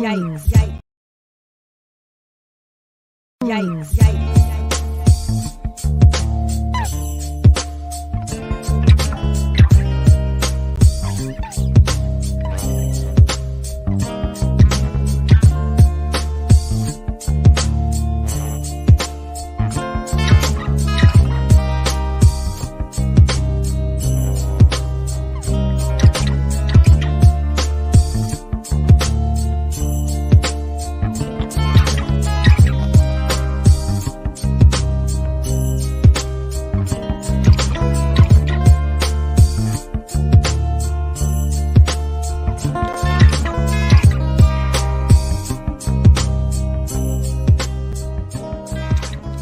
Yikes. Yikes. Yikes. Yikes.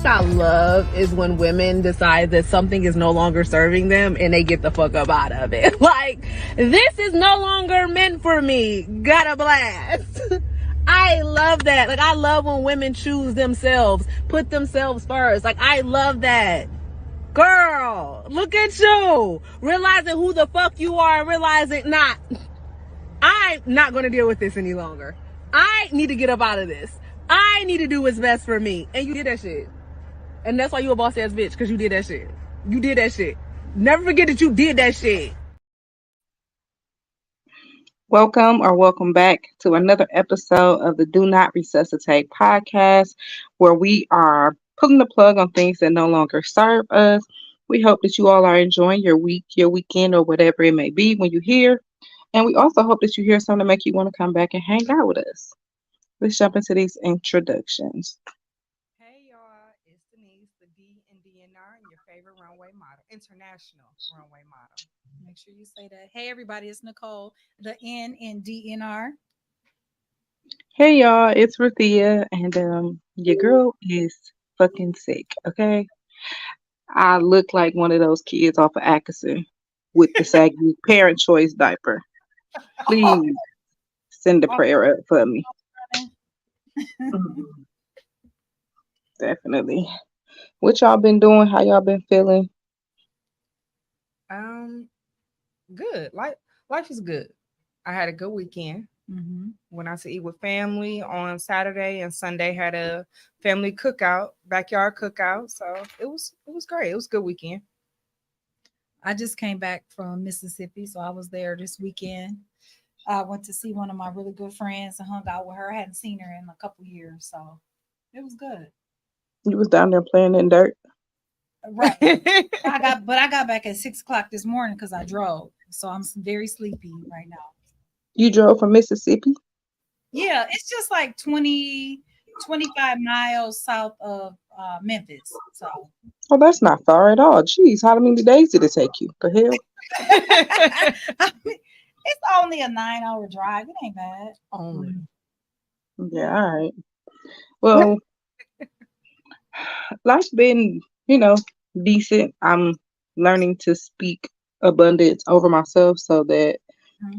I love is when women decide that something is no longer serving them and they get the fuck up out of it. Like, this is no longer meant for me. Got a blast. I love that. Like, I love when women choose themselves, put themselves first. Like, I love that. Girl, look at you. Realizing who the fuck you are and realizing, I'm not going to deal with this any longer. I need to get up out of this. I need to do what's best for me. And you did that shit. And that's why you a boss ass bitch, because you did that shit. You did that shit. Never forget that you did that shit. Welcome back to another episode of the Do Not Resuscitate podcast, where we are pulling the plug on things that no longer serve us. We hope that you all are enjoying your week, your weekend, or whatever it may be when you hear. And we also hope that you hear something to make you want to come back and hang out with us. Let's jump into these introductions. Hey y'all, it's Denise, the D&R, and your favorite runway model, international runway model. Make sure you say that. Hey, everybody, it's Nicole, the N in D.N.R. Hey y'all, it's Ruthia, and your girl is fucking sick, okay? I look like one of those kids off of Atkinson with the saggy parent choice diaper. Please send a prayer up for me. Definitely. What y'all been doing? How y'all been feeling? Good. Life is good. I had a good weekend. Went out to eat with family on Saturday and Sunday. Had a family cookout, backyard cookout. So it was great. It was a good weekend. I just came back from Mississippi, so I was there this weekend. I went to see one of my really good friends and hung out with her. I hadn't seen her in a couple years, so it was good. You was down there playing in dirt? Right. I got back at 6:00 this morning because I drove, so I'm very sleepy right now. You drove from Mississippi? Yeah, it's just like 25 miles south of Memphis. So. Oh, that's not far at all. Jeez, how many days did it take you? The hell? It's only a 9-hour drive. It ain't bad. Only. Yeah, all right. Well, life's been, decent. I'm learning to speak abundance over myself so that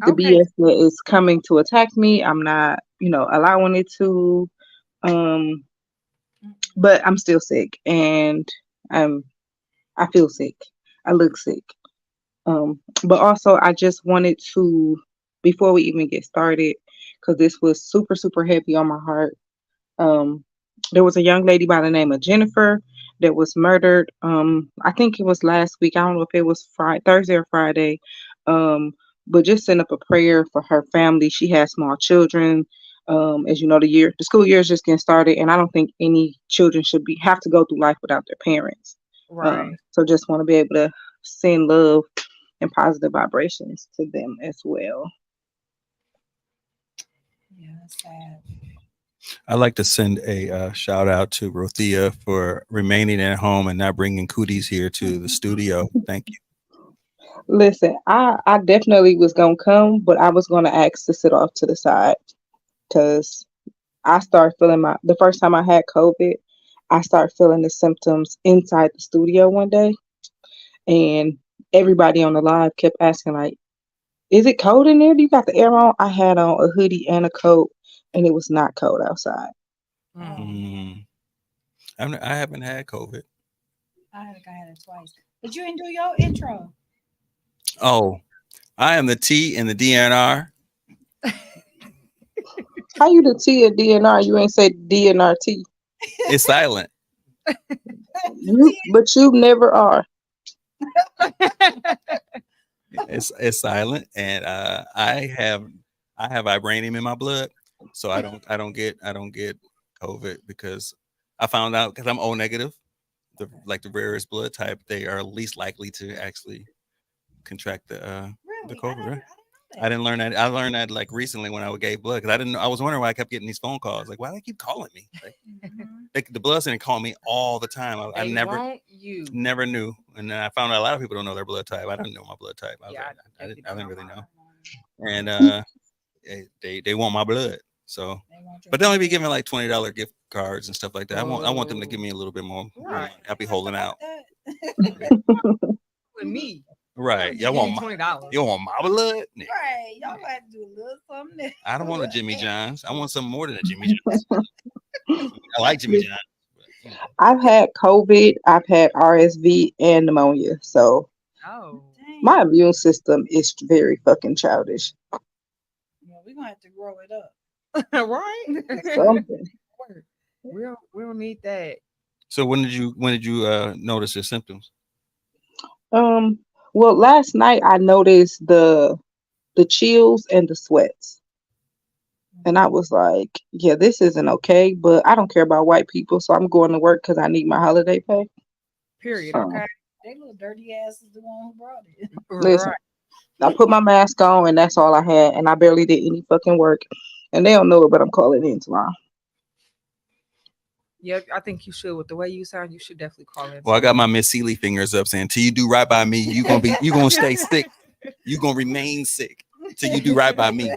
the BS that is coming to attack me, I'm not, allowing it to. But I'm still sick, and I feel sick. I look sick. But also I just wanted to, before we even get started, because this was super, super heavy on my heart. There was a young lady by the name of Jennifer that was murdered. I think it was last week. I don't know if it was Thursday or Friday. But just send up a prayer for her family. She has small children. As you know, the school year is just getting started, and I don't think any children should have to go through life without their parents. Right. So just want to be able to send love and positive vibrations to them as well. Yeah, that's sad. I'd like to send a shout out to Rothia for remaining at home and not bringing cooties here to the studio. Thank you. Listen, I definitely was going to come, but I was going to ask to sit off to the side because I started feeling the first time I had COVID, I started feeling the symptoms inside the studio one day. And everybody on the live kept asking, like, is it cold in there? Do you got the air on? I had on a hoodie and a coat, and it was not cold outside. I haven't had COVID. I had it twice. But you didn't do your intro. Oh, I am the T in the D.N.R. How you the T at DNR? You ain't say DNRT. It's silent. But you never are. It's silent, and I have vibranium in my blood, so I don't get COVID because I found out because I'm O negative, the rarest blood type. They are least likely to actually contract the Really? COVID. Right? I I didn't learn that. I learned that like recently when I gave blood because I didn't. I was wondering why I kept getting these phone calls. Like, why do they keep calling me? Like, the blood center call me all the time. I They never want you. never knew, and then I found out a lot of people don't know their blood type. I didn't know my blood type. Yeah, I definitely didn't don't really mine. know, and they want my blood. So, want your but they only be blood. giving like $20 gift cards and stuff like that. I want them to give me a little bit more. Right. I'll be holding out. With me. Right. Y'all Give want me my $20. you want my blood? Nigga. Right. Y'all got to do a little something. I don't want a Jimmy John's. I want something more than a Jimmy John's. I like Jimmy John's. But, I've had COVID, I've had RSV and pneumonia. So Oh. my immune system is very fucking childish. Well, we're going to have to grow it up. Right? Something. We don't need that. so when did you notice your symptoms? Well, last night I noticed the chills and the sweats. And I was like, yeah, this isn't okay, but I don't care about white people, so I'm going to work because I need my holiday pay. Period. Um, Okay. They little dirty ass is the one who brought it. Listen, Right. I put my mask on and that's all I had, and I barely did any fucking work. And they don't know it, but I'm calling in tomorrow. Yep, I think you should. With the way you sound, you should definitely call in. Well, I got my Miss Seeley fingers up saying, "Till you do right by me, you gonna stay sick. You gonna remain sick till you do right by me."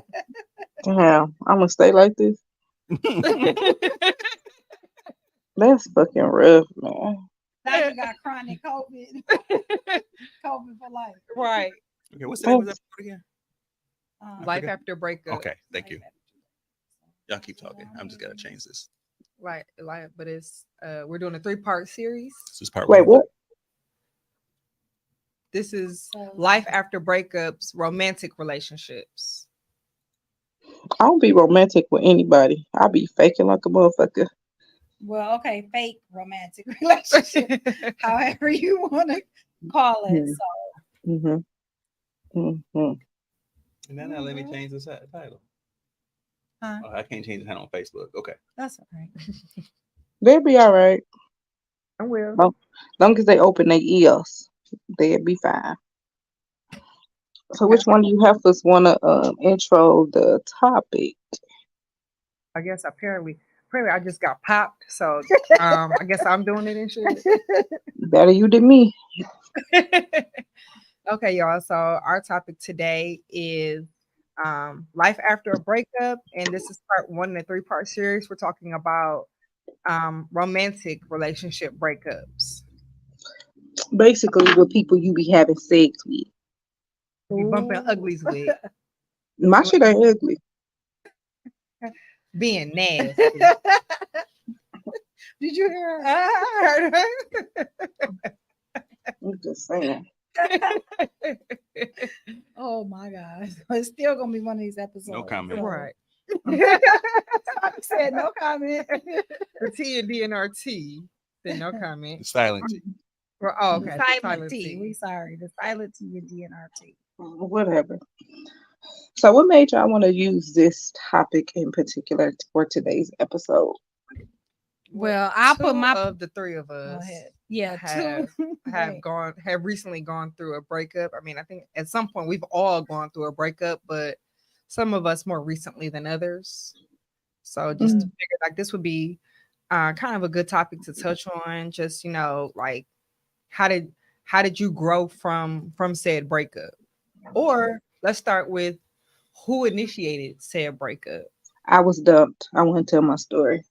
Damn, I'm gonna stay like this. That's fucking rough, man. Now you got chronic COVID. COVID for life. Right. Okay, what's the name of that again? Life after breakup. Okay, thank you. Y'all keep talking. I'm just gotta change this. Like, but it's we're doing a 3-part series. This is part Wait, one. what? This is life after breakups, romantic relationships. I don't be romantic with anybody. I be faking like a motherfucker. Well, okay, fake romantic relationship, however you want to call it. So, Mm-hmm. And now let me change the title. huh? Oh, I can't change the title on Facebook. Okay. That's all right. They'll be all right. I will. Long as they open their ears, they'll be fine. So, which one do you have us want to intro the topic? I guess apparently I just got popped, so I guess I'm doing it and shit. Better you than me. Okay, y'all. So our topic today is life after a breakup, and this is part 1 in a 3-part series. We're talking about romantic relationship breakups. Basically, with people you be having sex with. You bumping uglies with, My shit ain't ugly. being nasty. Did you hear her? I heard I'm just saying. Oh my God. It's still going to be one of these episodes. No comment. Right. I said no comment. The T and D.N.R. said no comment. The silent T. Oh, okay. Silent T. We sorry. The silent T and DNRT. Whatever. So, what made y'all want to use this topic in particular for today's episode? Well, I'll put my of the 3 of Go us ahead. Yeah, have two. have recently gone through a breakup. I mean, I think at some point we've all gone through a breakup, but some of us more recently than others. So just to figure like this would be kind of a good topic to touch on. Just like how did you grow from said breakup? Or let's start with who initiated said breakup. I was dumped. I want to tell my story.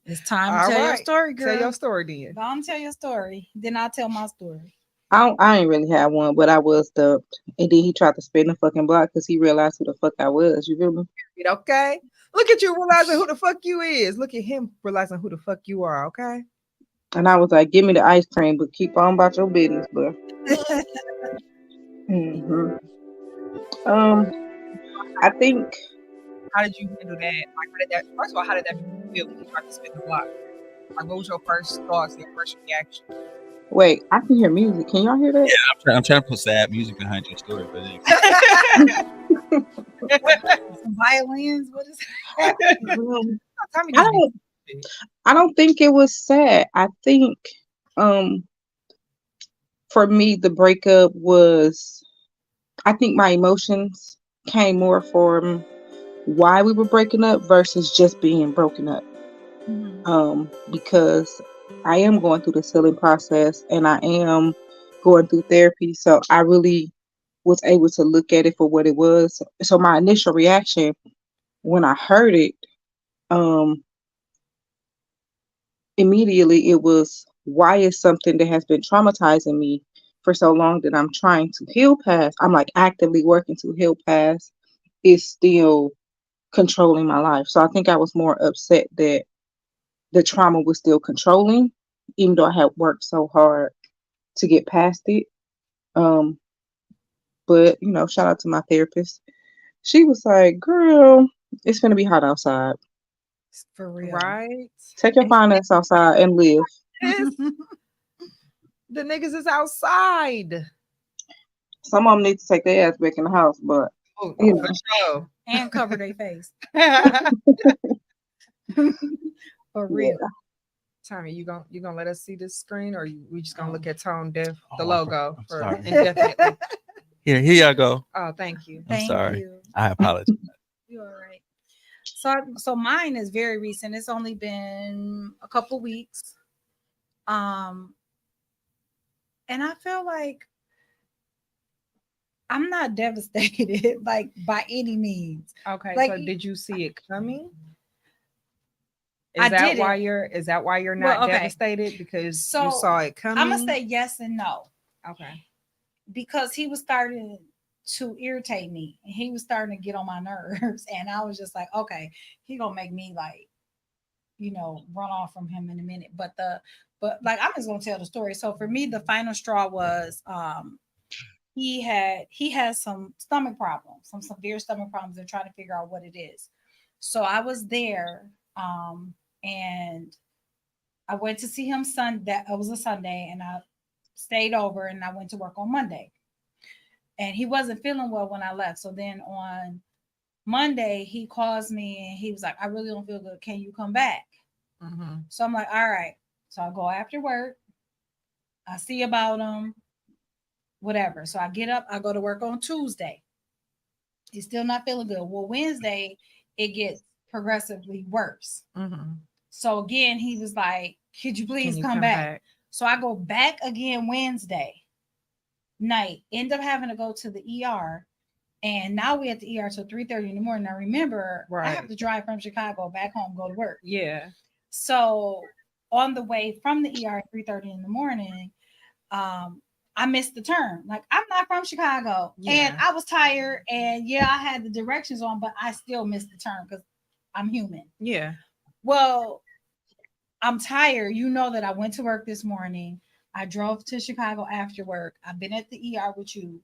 It's time All to tell your right. story, girl. Tell your story then. Go on and tell your story. Then I'll tell my story. I ain't really had one, but I was dumped. And then he tried to spin the fucking block because he realized who the fuck I was. You feel me? Okay. Look at you realizing who the fuck you is. Look at him realizing who the fuck you are. Okay. And I was like, give me the ice cream, but keep on about your business, bro. hmm I think How did you handle that? Like, how did that? First of all, how did that feel when you tried to spin the block? Like, what was your first thoughts, your first reaction? Wait, I can hear music. Can y'all hear that? Yeah, I'm trying to put sad music behind your story, but Some violins. What is Tell me I this. don't. I don't think it was sad. I think, um, for me, the breakup was. I think my emotions came more from why we were breaking up versus just being broken up. Because I am going through the healing process and I am going through therapy. So I really was able to look at it for what it was. So my initial reaction when I heard it, um, immediately it was, why is something that has been traumatizing me for so long that I'm trying to heal past? I'm like actively working to heal past, is still controlling my life. So I think I was more upset that the trauma was still controlling, even though I had worked so hard to get past it. Um, but shout out to my therapist. She was like, "Girl, it's gonna be hot outside. for real?" Right? Take your fine ass outside and live." The niggas is outside. Some of them need to take their ass back in the house, but Oh, you for know, sure. And cover their face. For real. yeah. Tommy, you gonna let us see this screen, or we just gonna look at Tone Deaf, the Oh, logo I'm for sorry. indefinitely? here y'all go. Oh, thank you. I'm Thank sorry. you. I apologize. You're all right. So mine is very recent. It's only been a couple weeks. Um, and I feel like I'm not devastated, like by any means. Okay, Like, so did you see it coming? I did Is that why you're Well, not okay. devastated, because So you saw it coming? I'm gonna say yes and no. Okay. Because he was starting to irritate me and he was starting to get on my nerves. And I was just like, okay, he gonna make me like, run off from him in a minute. But like I'm just gonna tell the story. So for me, the final straw was he has some stomach problems, some severe stomach problems. They're trying to figure out what it is. So I was there, and I went to see him Sunday. It was a Sunday, and I stayed over and I went to work on Monday. And he wasn't feeling well when I left. So then on Monday, he calls me and he was like, I really don't feel good. Can you come back? So I'm like, all right. So I go after work. I see about him, whatever. So I get up, I go to work on Tuesday. He's still not feeling good. Well, Wednesday, it gets progressively worse. So again, he was like, could you please come back? So I go back again Wednesday night, end up having to go to the ER. And now we at the ER till 3:30 in the morning. Now remember, I have to drive from Chicago back home, go to work. Yeah. So on the way from the ER at 3:30 in the morning, I missed the turn. Like I'm not from Chicago, and I was tired, and I had the directions on, but I still missed the turn because I'm human. Yeah. Well, I'm tired. You know that I went to work this morning. I drove to Chicago after work. I've been at the ER with you.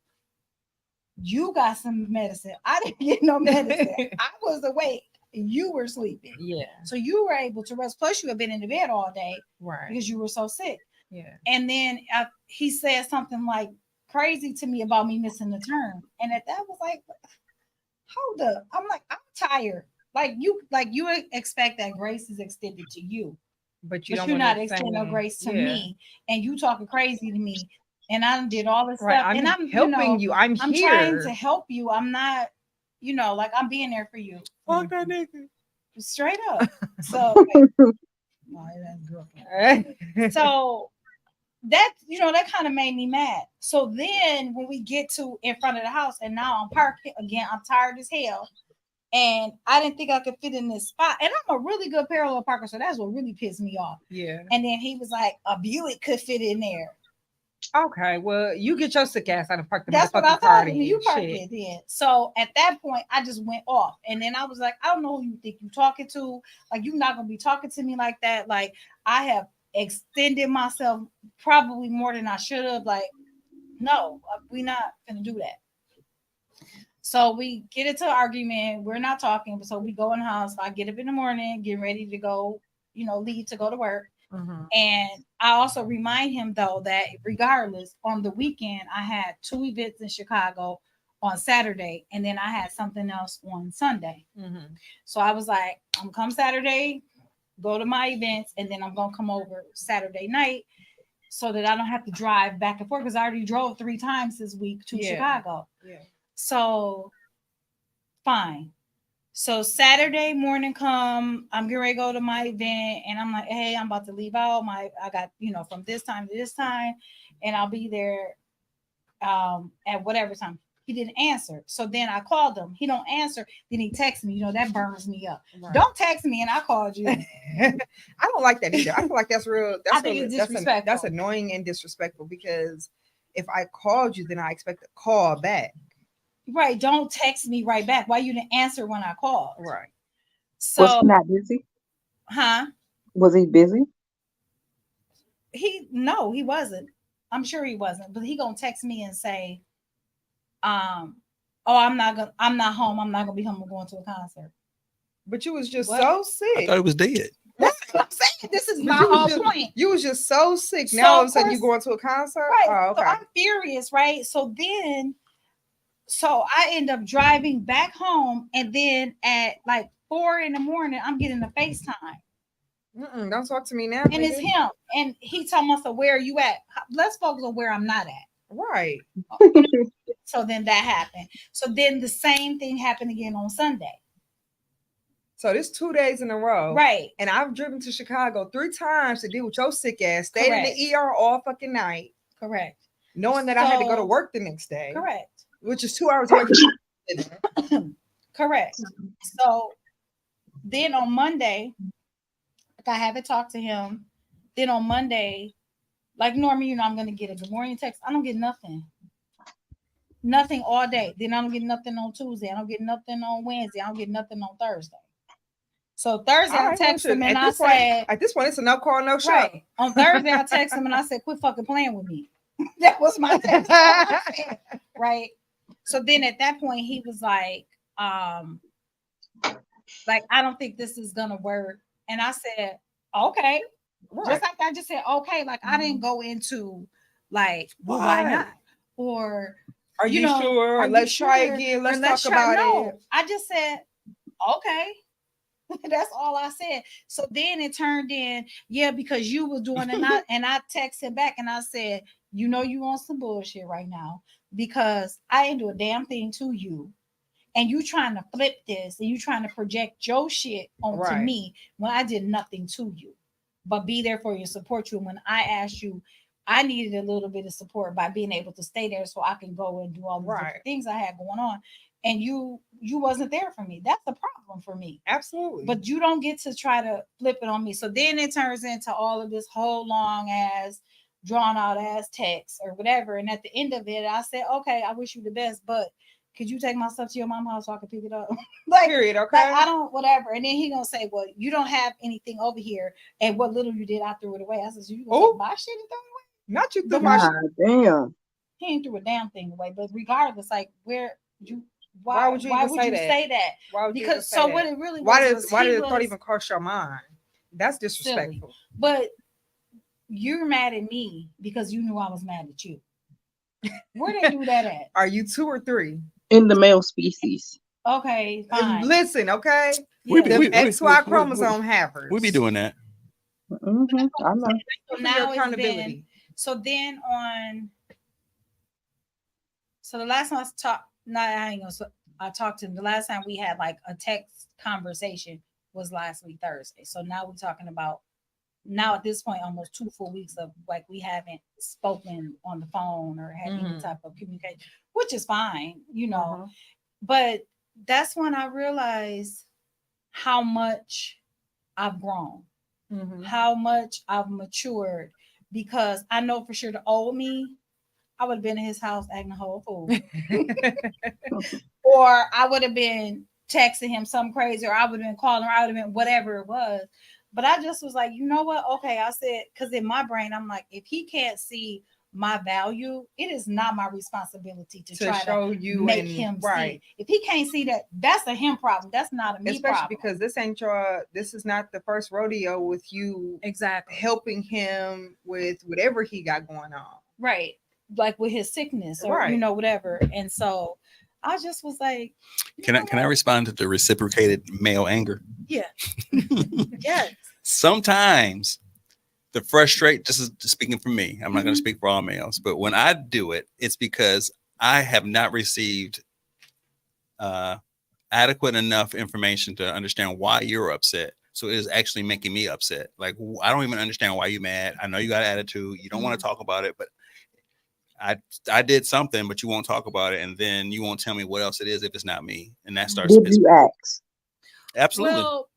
You got some medicine. I didn't get no medicine. I was awake. You were sleeping. Yeah. So you were able to rest. Plus, you had been in the bed all day, right? Because you were so sick. Yeah. And then he said something like crazy to me about me missing the turn. And at that was like, hold up. I'm like, I'm tired. Like you expect that grace is extended to you. But you're not extending no grace to me. And you talking crazy to me. And I did all this stuff. I'm and I'm helping you. I'm here. Trying to help you. I'm not, like I'm being there for you. Fuck that nigga. Straight up. So so that that kind of made me mad. So then when we get to in front of the house and now I'm parking again, I'm tired as hell. And I didn't think I could fit in this spot. And I'm a really good parallel parker, so that's what really pissed me off. Yeah. And then he was like, a Buick could fit in there. Okay, well, you get your sick ass out and park the That's what I motherfucking car. told him. You parked it then. So at that point, I just went off. And then I was like, I don't know who you think you're talking to. Like, you're not going to be talking to me like that. Like, I have extended myself probably more than I should have. Like, no, we're not going to do that. So we get into an argument. We're not talking. So we go in the house. I get up in the morning, get ready to go, leave to go to work. And I also remind him, though, that regardless, on the weekend, I had 2 events in Chicago on Saturday, and then I had something else on Sunday. So I was like, I'm come Saturday, go to my events, and then I'm going to come over Saturday night so that I don't have to drive back and forth, because I already drove 3 times this week to Chicago. Yeah. So, fine. So Saturday morning come, I'm getting ready to go to my event, and I'm like, hey, I'm about to leave out. I got, from this time to this time, and I'll be there at whatever time. He didn't answer. So then I called him. He don't answer. Then he texts me. That burns me up. Right. Don't text me and I called you. I don't like that either. I feel like that's real. I think it's disrespectful. That's annoying and disrespectful, because if I called you, then I expect a call back. Right. Don't text me right back. Why you didn't answer when I called? Right. So was he not busy? Huh? Was he busy? No, he wasn't. I'm sure he wasn't. But he gonna text me and say, oh, I'm not home. I'm not gonna be home. I'm going to a concert. But you was just so sick. I thought he was dead. That's what I'm saying. This is my whole point. You was just so sick. Now all of a sudden you going to a concert? Right. Oh, okay. So I'm furious, right? So I end up driving back home, and then at like 4 a.m, I'm getting a FaceTime. Don't talk to me now. And baby. It's him. And he told us, where are you at? Let's focus on where I'm not at. Right. So then that happened. So then the same thing happened again on Sunday. So this 2 days in a row. Right. And I've driven to Chicago 3 times to deal with your sick ass. Stayed Correct. in the ER all fucking night. Correct. Knowing that I had to go to work the next day. Correct. Which is 2 hours away from Correct. So then on Monday, I haven't talked to him. Then on Monday, like normally, I'm going to get a good morning text. I don't get nothing. Nothing all day. Then I don't get nothing on Tuesday. I don't get nothing on Wednesday. I don't get nothing on Thursday. So Thursday, I text him and I said, at this point, it's a no call, no show. Right. On Thursday, I text him and I said, quit fucking playing with me. That was my text. Right. So then at that point, he was like, I don't think this is going to work. And I said, okay. Right. Just like I just said, okay. Like I didn't go into like, well, why not? Or are you sure? Let's try again. Let's talk about it. I just said, okay. That's all I said. So then it turned in, because you were doing it. And I texted back and I said, you on some bullshit right now, because I didn't do a damn thing to you. And you trying to flip this and you trying to project your shit onto me when I did nothing to you, but be there for you, support you. And when I asked you, I needed a little bit of support by being able to stay there so I can go and do all the different things I had going on. And you wasn't there for me. That's the problem for me. Absolutely. But you don't get to try to flip it on me. So then it turns into all of this whole long ass, drawn out ass text or whatever. And at the end of it, I said, okay, I wish you the best, but could you take my stuff to your mom's house so I can pick it up? Period. Okay. I don't, whatever. And then he gonna say, well, you don't have anything over here. And what little you did, I threw it away. I said, so you gonna take my shit and throw it away? Not you threw my shit. Damn. He ain't threw a damn thing away. But regardless, like why would you say that? Why would because you so that? What it really why was did the thought even cross your mind? That's disrespectful. Silly. But you're mad at me because you knew I was mad at you. Where they do that at? Are you 2 or 3? In the male species. Okay, fine. Listen, okay. We XY chromosome havers. We be doing that. Mm-hmm. I know. So now accountability. So then the last time I talked to him. The last time we had like a text conversation was last week Thursday. So now we're talking about at this point almost 2 full weeks of like we haven't spoken on the phone or had any type of communication, which is fine, But that's when I realized how much I've grown, how much I've matured, because I know for sure the old me, I would have been in his house acting a whole fool. Or I would have been texting him something crazy, or I would have been calling, or I would have been whatever it was. But I just was like, you know what? Okay, I said, because in my brain, I'm like, if he can't see my value, it is not my responsibility to try show to you make and him right. see it. If he can't see that, that's a him problem. That's not a me Especially problem. because this is not the first rodeo with you exactly helping him with whatever he got going on. Right. Like with his sickness or Right. whatever. And so I just was like, Can I respond to the reciprocated male anger? Yeah. Yes. Sometimes the frustrate, this is speaking for me, I'm not going to speak for all males, but when I do it, it's because I have not received adequate enough information to understand why you're upset. So it is actually making me upset. Like, I don't even understand why you're mad. I know you got an attitude. You don't want to talk about it, but I did something, but you won't talk about it. And then you won't tell me what else it is if it's not me. And that starts. Did you ask? Absolutely. Well,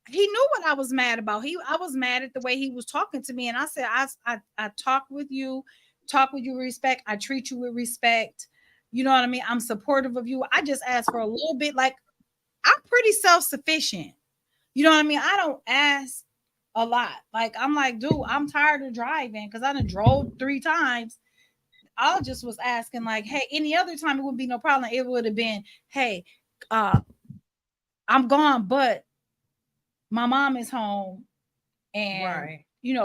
he knew what I was mad about. I was mad at the way he was talking to me. And I said, I talk with you with respect. I treat you with respect. You know what I mean? I'm supportive of you. I just asked for a little bit. Like, I'm pretty self-sufficient. You know what I mean? I don't ask a lot. Like, I'm like, dude, I'm tired of driving because I done drove 3 times. I just was asking, like, hey, any other time it wouldn't be no problem. It would have been, hey, I'm gone, but my mom is home, and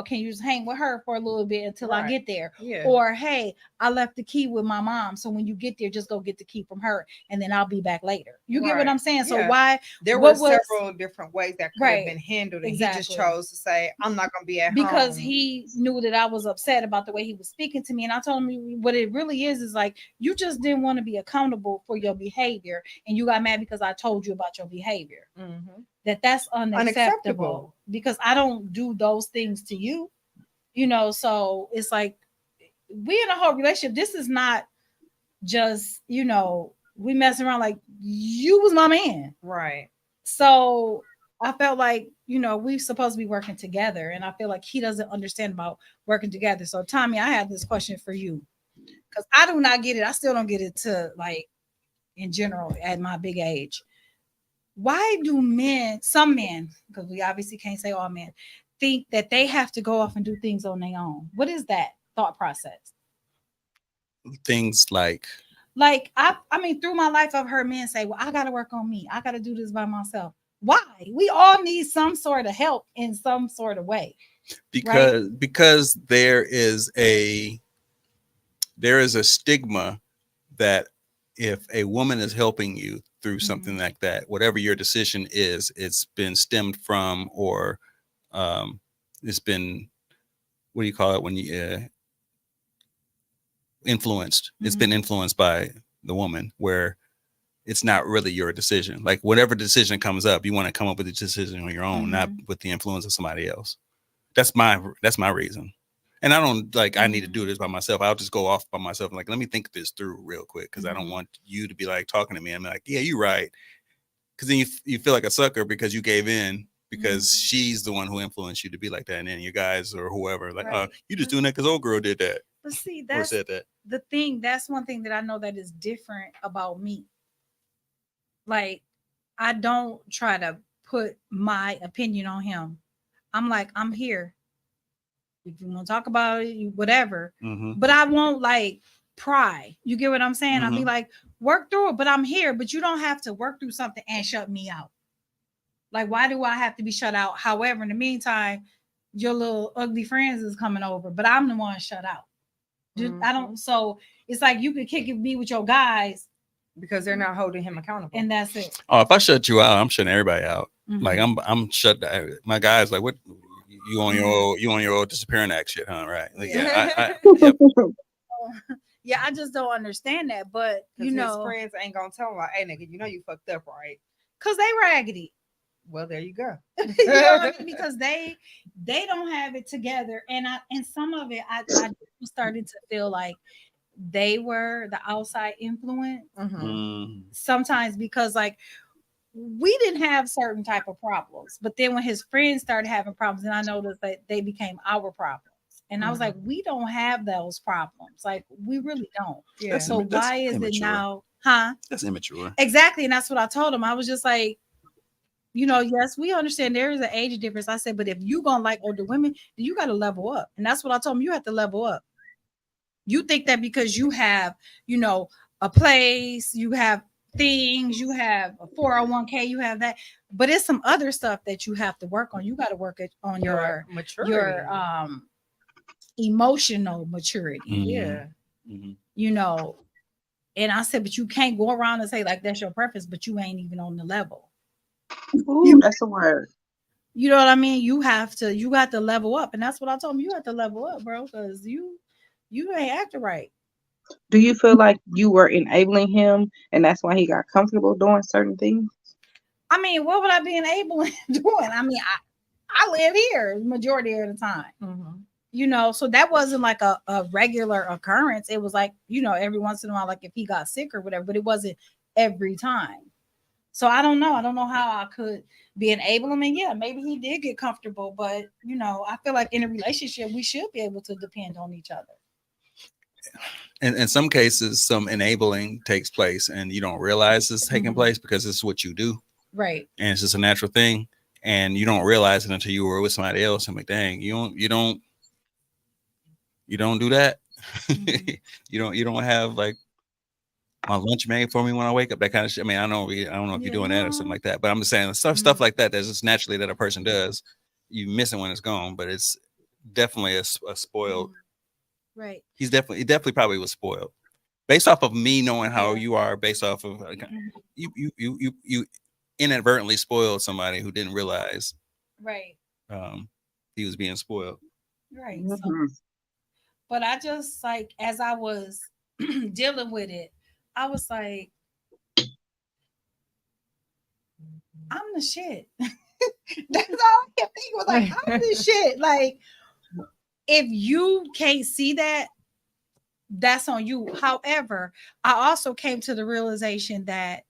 can you just hang with her for a little bit until I get there? Yeah. Or, hey, I left the key with my mom, so when you get there, just go get the key from her, and then I'll be back later. You get what I'm saying? So why? There were several different ways that could have been handled, and he just chose to say, "I'm not going to be at home," because he knew that I was upset about the way he was speaking to me, and I told him what it really is like you just didn't want to be accountable for your behavior, and you got mad because I told you about your behavior. Mm-hmm. That's unacceptable because I don't do those things to you, so it's like we in a whole relationship. This is not just, we messing around. Like, you was my man. Right. So I felt like, we supposed to be working together, and I feel like he doesn't understand about working together. So Tommy, I have this question for you because I do not get it. I still don't get it like in general at my big age. Why do some men, because we obviously can't say all men, think that they have to go off and do things on their own? What is that thought process? Things like I mean, through my life, I've heard men say, well, I got to work on me. I got to do this by myself. Why? We all need some sort of help in some sort of way. Because there is a stigma that if a woman is helping you through something like that, whatever your decision is, it's been stemmed from, or it's been, what do you call it when you influenced? It's been influenced by the woman, where it's not really your decision. Like, whatever decision comes up, you want to come up with a decision on your own, not with the influence of somebody else. That's my reason. And I don't I need to do this by myself. I'll just go off by myself and let me think this through real quick, because I don't want you to be talking to me. I'm like, yeah, you're right. Because then you feel like a sucker because you gave in, because she's the one who influenced you to be like that. And then you guys or whoever, oh, you just doing that because old girl did that. But see, that's said that. The thing. That's one thing that I know that is different about me. Like, I don't try to put my opinion on him. I'm like, I'm here. If you want to talk about it, whatever. But I won't pry. You get what I'm saying? I'll be like, work through it, but I'm here. But you don't have to work through something and shut me out. Like, why do I have to be shut out? However, in the meantime, your little ugly friends is coming over, but I'm the one shut out. I don't. So it's like you could kick it me with your guys because they're not holding him accountable, and that's it. Oh, if I shut you out, I'm shutting everybody out. Like, I'm shut down. My guys, like, what? You on your old disappearing act shit, huh? Right? Like, yeah. Yep. Yeah, I just don't understand that. But his friends ain't gonna tell him like, "Hey, nigga, you fucked up, right?" Because they raggedy. Well, there you go. You know what I mean? Because they don't have it together, and some of it I started to feel like they were the outside influence. Sometimes because we didn't have certain type of problems, but then when his friends started having problems, and I noticed that they became our problems. And I was like, we don't have those problems. Like, we really don't. Yeah. So why is immature. It now? Huh? That's immature. Exactly. And that's what I told him. I was just like, yes, we understand there is an age difference. I said, but if you gonna like older women, then you got to level up. And that's what I told him. You have to level up. You think that because you have, you know, a place, you have things, you have a 401k, you have that, but it's some other stuff that you have to work on. You got to work on your maturity, your emotional maturity. Yeah. You know, and I said, but you can't go around and say like that's your preference, but you ain't even on the level. Ooh, that's a word. You know what I mean? You got to level up, and that's what I told him. You have to level up, bro, because you ain't acting right. Do you feel like you were enabling him and that's why he got comfortable doing certain things? I mean, what would I be enabling doing? I mean, I live here majority of the time. You know, so that wasn't like a regular occurrence. It was like, you know, every once in a while, like if he got sick or whatever, but it wasn't every time. So I don't know. I don't know how I could be enabling him. And yeah, maybe he did get comfortable, but you know, I feel like in a relationship, we should be able to depend on each other. In some cases, some enabling takes place and you don't realize it's taking place because it's what you do. Right. And it's just a natural thing. And you don't realize it until you were with somebody else. I'm like, dang, you don't do that. You don't have like my lunch made for me when I wake up, that kind of shit. I mean, I don't know if you're doing that or something like that, but I'm just saying stuff like that. That's just naturally that a person does. You miss it when it's gone, but it's definitely a spoiled. Right. He definitely probably was spoiled based off of me knowing how you are, based off of you inadvertently spoiled somebody who didn't realize right he was being spoiled. Right. So, but I just like, as I was dealing with it, I was like, I'm the shit. That's all I kept thinking was like, I'm the shit. Like, if you can't see that, that's on you. However, I also came to the realization that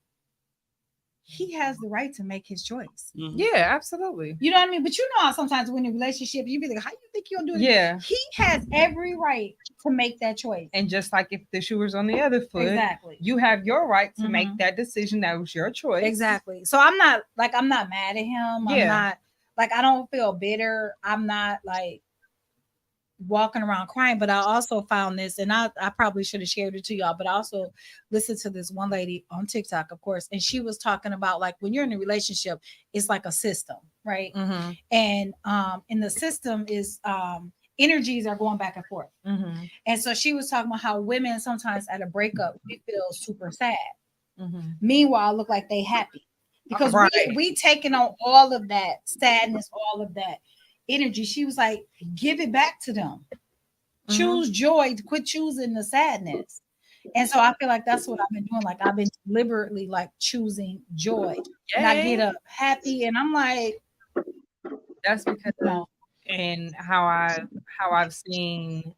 he has the right to make his choice. Yeah, absolutely. You know what I mean? But you know how sometimes when in a relationship, you be like, how you think you'll do it? Yeah. He has every right to make that choice. And just like if the shoe was on the other foot, exactly, you have your right to make that decision. That was your choice. Exactly. So I'm not mad at him. Yeah. I'm not like, I don't feel bitter. I'm not like walking around crying, but I also found this, and I probably should have shared it to y'all, but I also listened to this one lady on TikTok, of course, and she was talking about like when you're in a relationship, it's like a system, right? And in the system is energies are going back and forth. And so she was talking about how women sometimes at a breakup we feel super sad. Meanwhile, look like they happy because we taking on all of that sadness, all of that energy. She was like, give it back to them. Choose joy, quit choosing the sadness. And so I feel like that's what I've been doing. Like I've been deliberately like choosing joy. And I get up happy and I'm like, that's because and how I've seen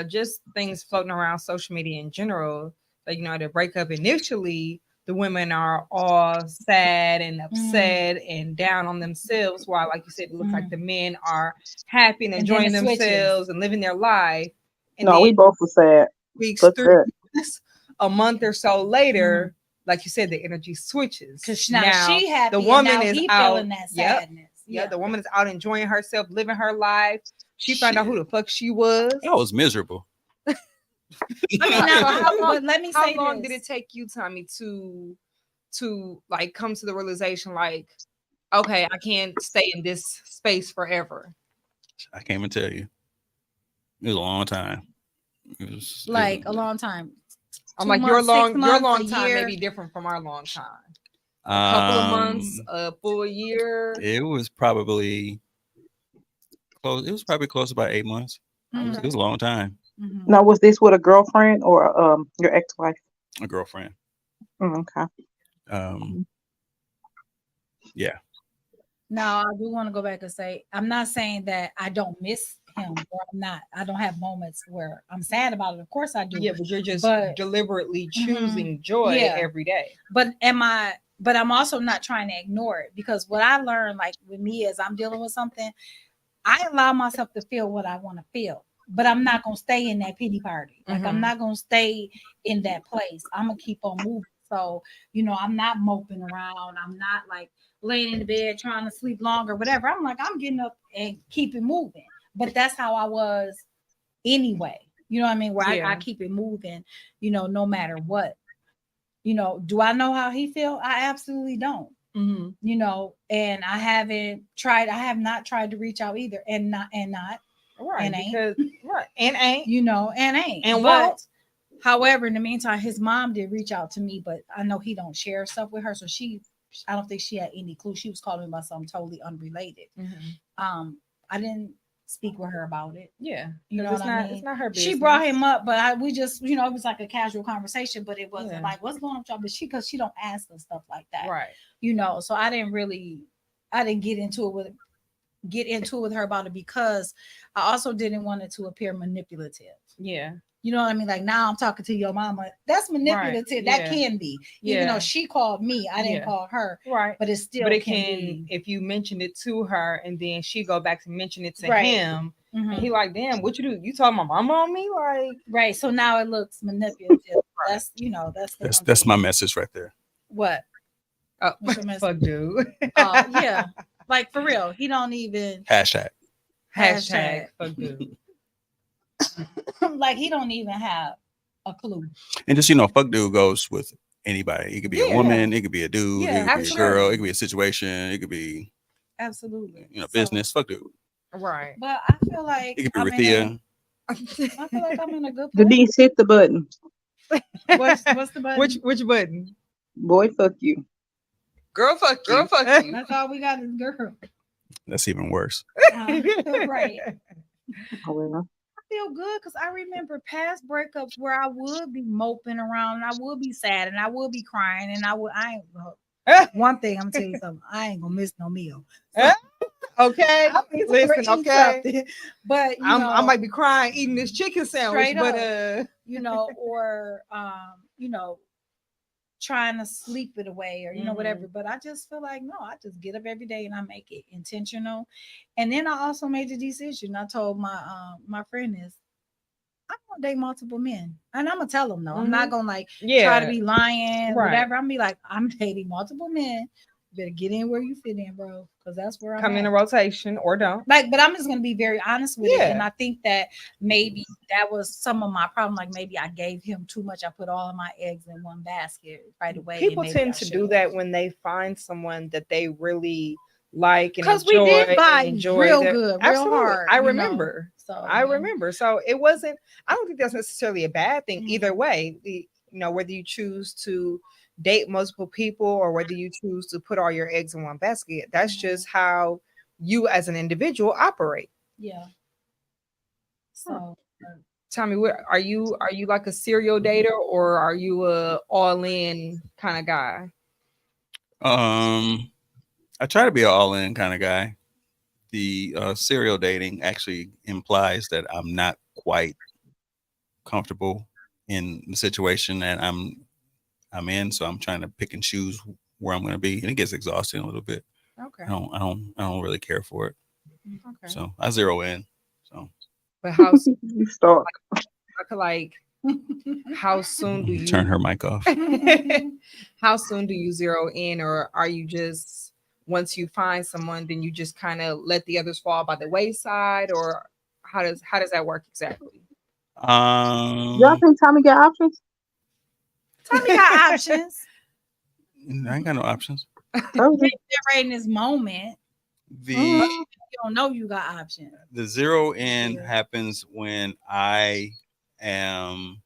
just things floating around social media in general. Like, you know, the breakup initially, the women are all sad and upset and down on themselves, while, like you said, it looks like the men are happy and enjoying themselves and living their life. And no, we both were sad. A month or so later, like you said, the energy switches. Because now she happy, the woman and now is he out, feeling that sadness. Yeah, the woman is out enjoying herself, living her life. She found out who the fuck she was. I was miserable. I mean, now, how long did it take you, Tommy, to like come to the realization, like, okay, I can't stay in this space forever? I can't even tell you. It was a long time. A long time. I'm like, your long time may be different from our long time. A couple of months, a full year. It was probably close. It was probably close to about 8 months. It was a long time. Now, was this with a girlfriend or your ex-wife? A girlfriend. Okay. Yeah. Now, I do want to go back and say, I'm not saying that I don't miss him, or I don't have moments where I'm sad about it. Of course I do. Yeah, but you're just deliberately choosing joy every day. But I'm also not trying to ignore it, because what I learned, like with me, as I'm dealing with something, I allow myself to feel what I want to feel, but I'm not going to stay in that pity party. Like I'm not going to stay in that place. I'm going to keep on moving. So, you know, I'm not moping around. I'm not like laying in the bed trying to sleep longer, whatever. I'm like, I'm getting up and keep it moving. But that's how I was anyway. You know what I mean? Where I Yeah. keep it moving, you know, no matter what. You know, do I know how he feel? I absolutely don't. Mm-hmm. You know, and I have not tried to reach out either, and not Right. and Because right. And ain't. you know, and ain't. And But won't. however, in the meantime, his mom did reach out to me, but I know he don't share stuff with her, so I don't think she had any clue. She was calling me about something totally unrelated. Mm-hmm. I didn't speak with her about it. Yeah. You know what I mean? It's not her business. She brought him up, but we just, you know, it was like a casual conversation, but it wasn't like, what's going on with y'all? But because she don't ask us stuff like that. Right. You know, so I didn't get into it with her about it because I also didn't want it to appear manipulative. Yeah. You know what I mean? Like, now I'm talking to your mama. That's manipulative. Right. That Yeah. can be. Yeah. Even though she called me, I didn't Yeah. call her. Right. But it still it can can be. if you mention it to her and then she go back to mention it to Right. him. And he like, damn, what you do? You told my mama on me? Like, right. So now it looks manipulative. That's, you know, That's my message right there. What? Oh, What's your message? fuck, dude. Yeah. Like, for real. He don't even. Hashtag fuck, dude. Like, he don't even have a clue. And just, you know, fuck dude goes with anybody. It could be a woman, it could be a dude, it could be a girl, it could be a situation, it could be absolutely, you know, business. Fuck dude. Right. But I feel like it could be Rithia. I feel like I'm in a good place. Denise, hit the button. What's the button? Which button? Boy, fuck you. Girl, fuck you. Girl, fuck you. That's all we got is girl. That's even worse. Right. Oh, well. I feel good because I remember past breakups where I would be moping around and I would be sad and I would be crying and one thing I'm gonna tell you something, I ain't gonna miss no meal. So, okay, listen, okay. Something. But I might be crying eating this chicken sandwich, but you know, or you know, trying to sleep it away or you know whatever. But I just feel like no, I just get up every day and I make it intentional. And then I also made the decision. I told my friend is I'm gonna date multiple men, and I'm gonna tell them no. I'm not gonna like try to be lying, whatever. I'm gonna be like I'm dating multiple men. You better get in where you fit in, bro, because that's where I'm come in a rotation or don't. Like, but I'm just gonna be very honest with it, and I think that maybe that was some of my problem. Like maybe I gave him too much. I put all of my eggs in one basket right away. People tend to do that when they find someone that they really like and enjoy. Because we did buy real good, real hard. I remember. So it wasn't. I don't think that's necessarily a bad thing either way. You know, whether you choose to date multiple people or whether you choose to put all your eggs in one basket, that's just how you as an individual operate. Yeah. So tell me, what are you like a serial dater or are you a all-in kind of guy? I try to be an all-in kind of guy. The serial dating actually implies that I'm not quite comfortable in the situation that I'm in, so I'm trying to pick and choose where I'm going to be, and it gets exhausting a little bit. Okay. I don't really care for it. Okay. So I zero in. So. But how you start? Like, how soon do you turn her mic off? How soon do you zero in, or are you just once you find someone, then you just kind of let the others fall by the wayside, or how does that work exactly? Y'all think Tommy got options? Tommy got options. I ain't got no options. Right in this moment. You don't know you got options. The zero in happens when I am.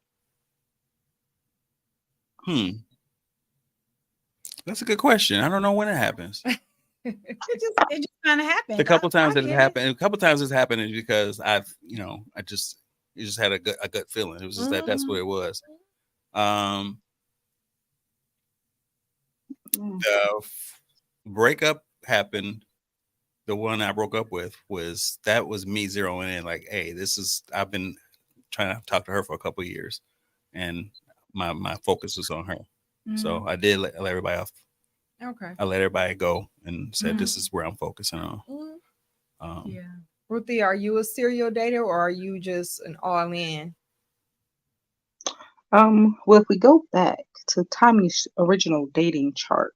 That's a good question. I don't know when it happens. It just kind of happened. A couple times it's happened is because I've, you just had a gut feeling. It was just that's what it was. The breakup happened. The one I broke up with was me zeroing in like, hey, I've been trying to talk to her for a couple of years, and my focus was on her. So I did let everybody off. Okay. I let everybody go and said, this is where I'm focusing on. Yeah. Ruthie, are you a serial dater or are you just an all-in? Well, if we go back to Tommy's original dating chart,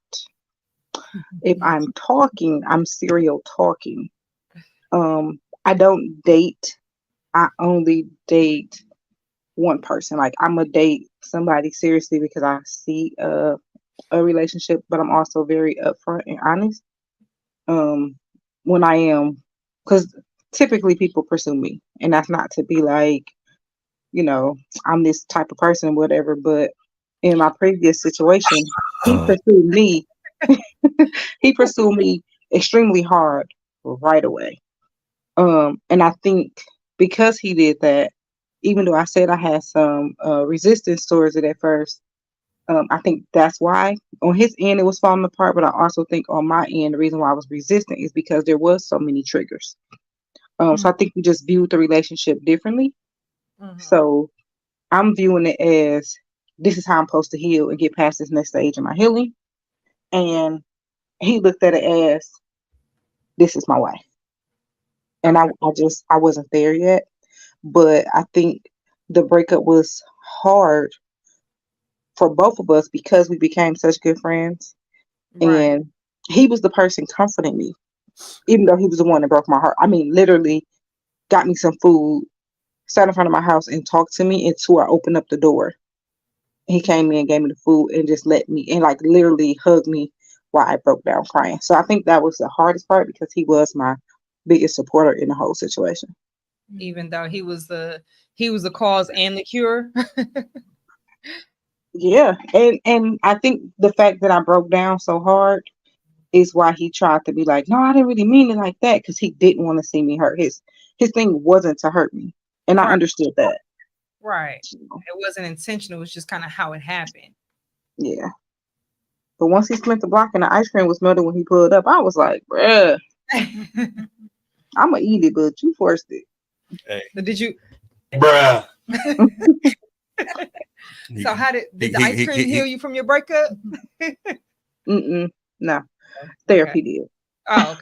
if I'm talking, I'm serial talking. I don't date. I only date one person. Like I'm gonna date somebody seriously because I see a relationship, but I'm also very upfront and honest. Um, when I am, because typically people pursue me, and that's not to be like, you know, I'm this type of person, whatever. But in my previous situation, he pursued me. He pursued me extremely hard right away. And I think because he did that, even though I said I had some resistance towards it at first, I think that's why on his end it was falling apart. But I also think on my end, the reason why I was resistant is because there was so many triggers. So I think we just viewed the relationship differently. So I'm viewing it as this is how I'm supposed to heal and get past this next stage of my healing. And he looked at it as this is my wife. And Okay. I wasn't there yet. But I think the breakup was hard for both of us because we became such good friends. Right. And he was the person comforting me, even though he was the one that broke my heart. I mean, literally got me some food, sat in front of my house and talked to me until I opened up the door. He came in, gave me the food, and just let me, and like literally hugged me while I broke down crying. So I think that was the hardest part because he was my biggest supporter in the whole situation. Even though he was the cause and the cure. Yeah, and I think the fact that I broke down so hard is why he tried to be like, no, I didn't really mean it like that because he didn't want to see me hurt. His thing wasn't to hurt me, and I Right. understood that. Right. So, It wasn't intentional. It was just kind of how it happened. yeah, but once he split the block and the ice cream was melted when he pulled up, I was like, bruh, I'm gonna eat it, but you forced it. Hey, Did you? bruh. So how did He, the ice cream heal you from your breakup? No, Okay. therapy did. Oh, okay.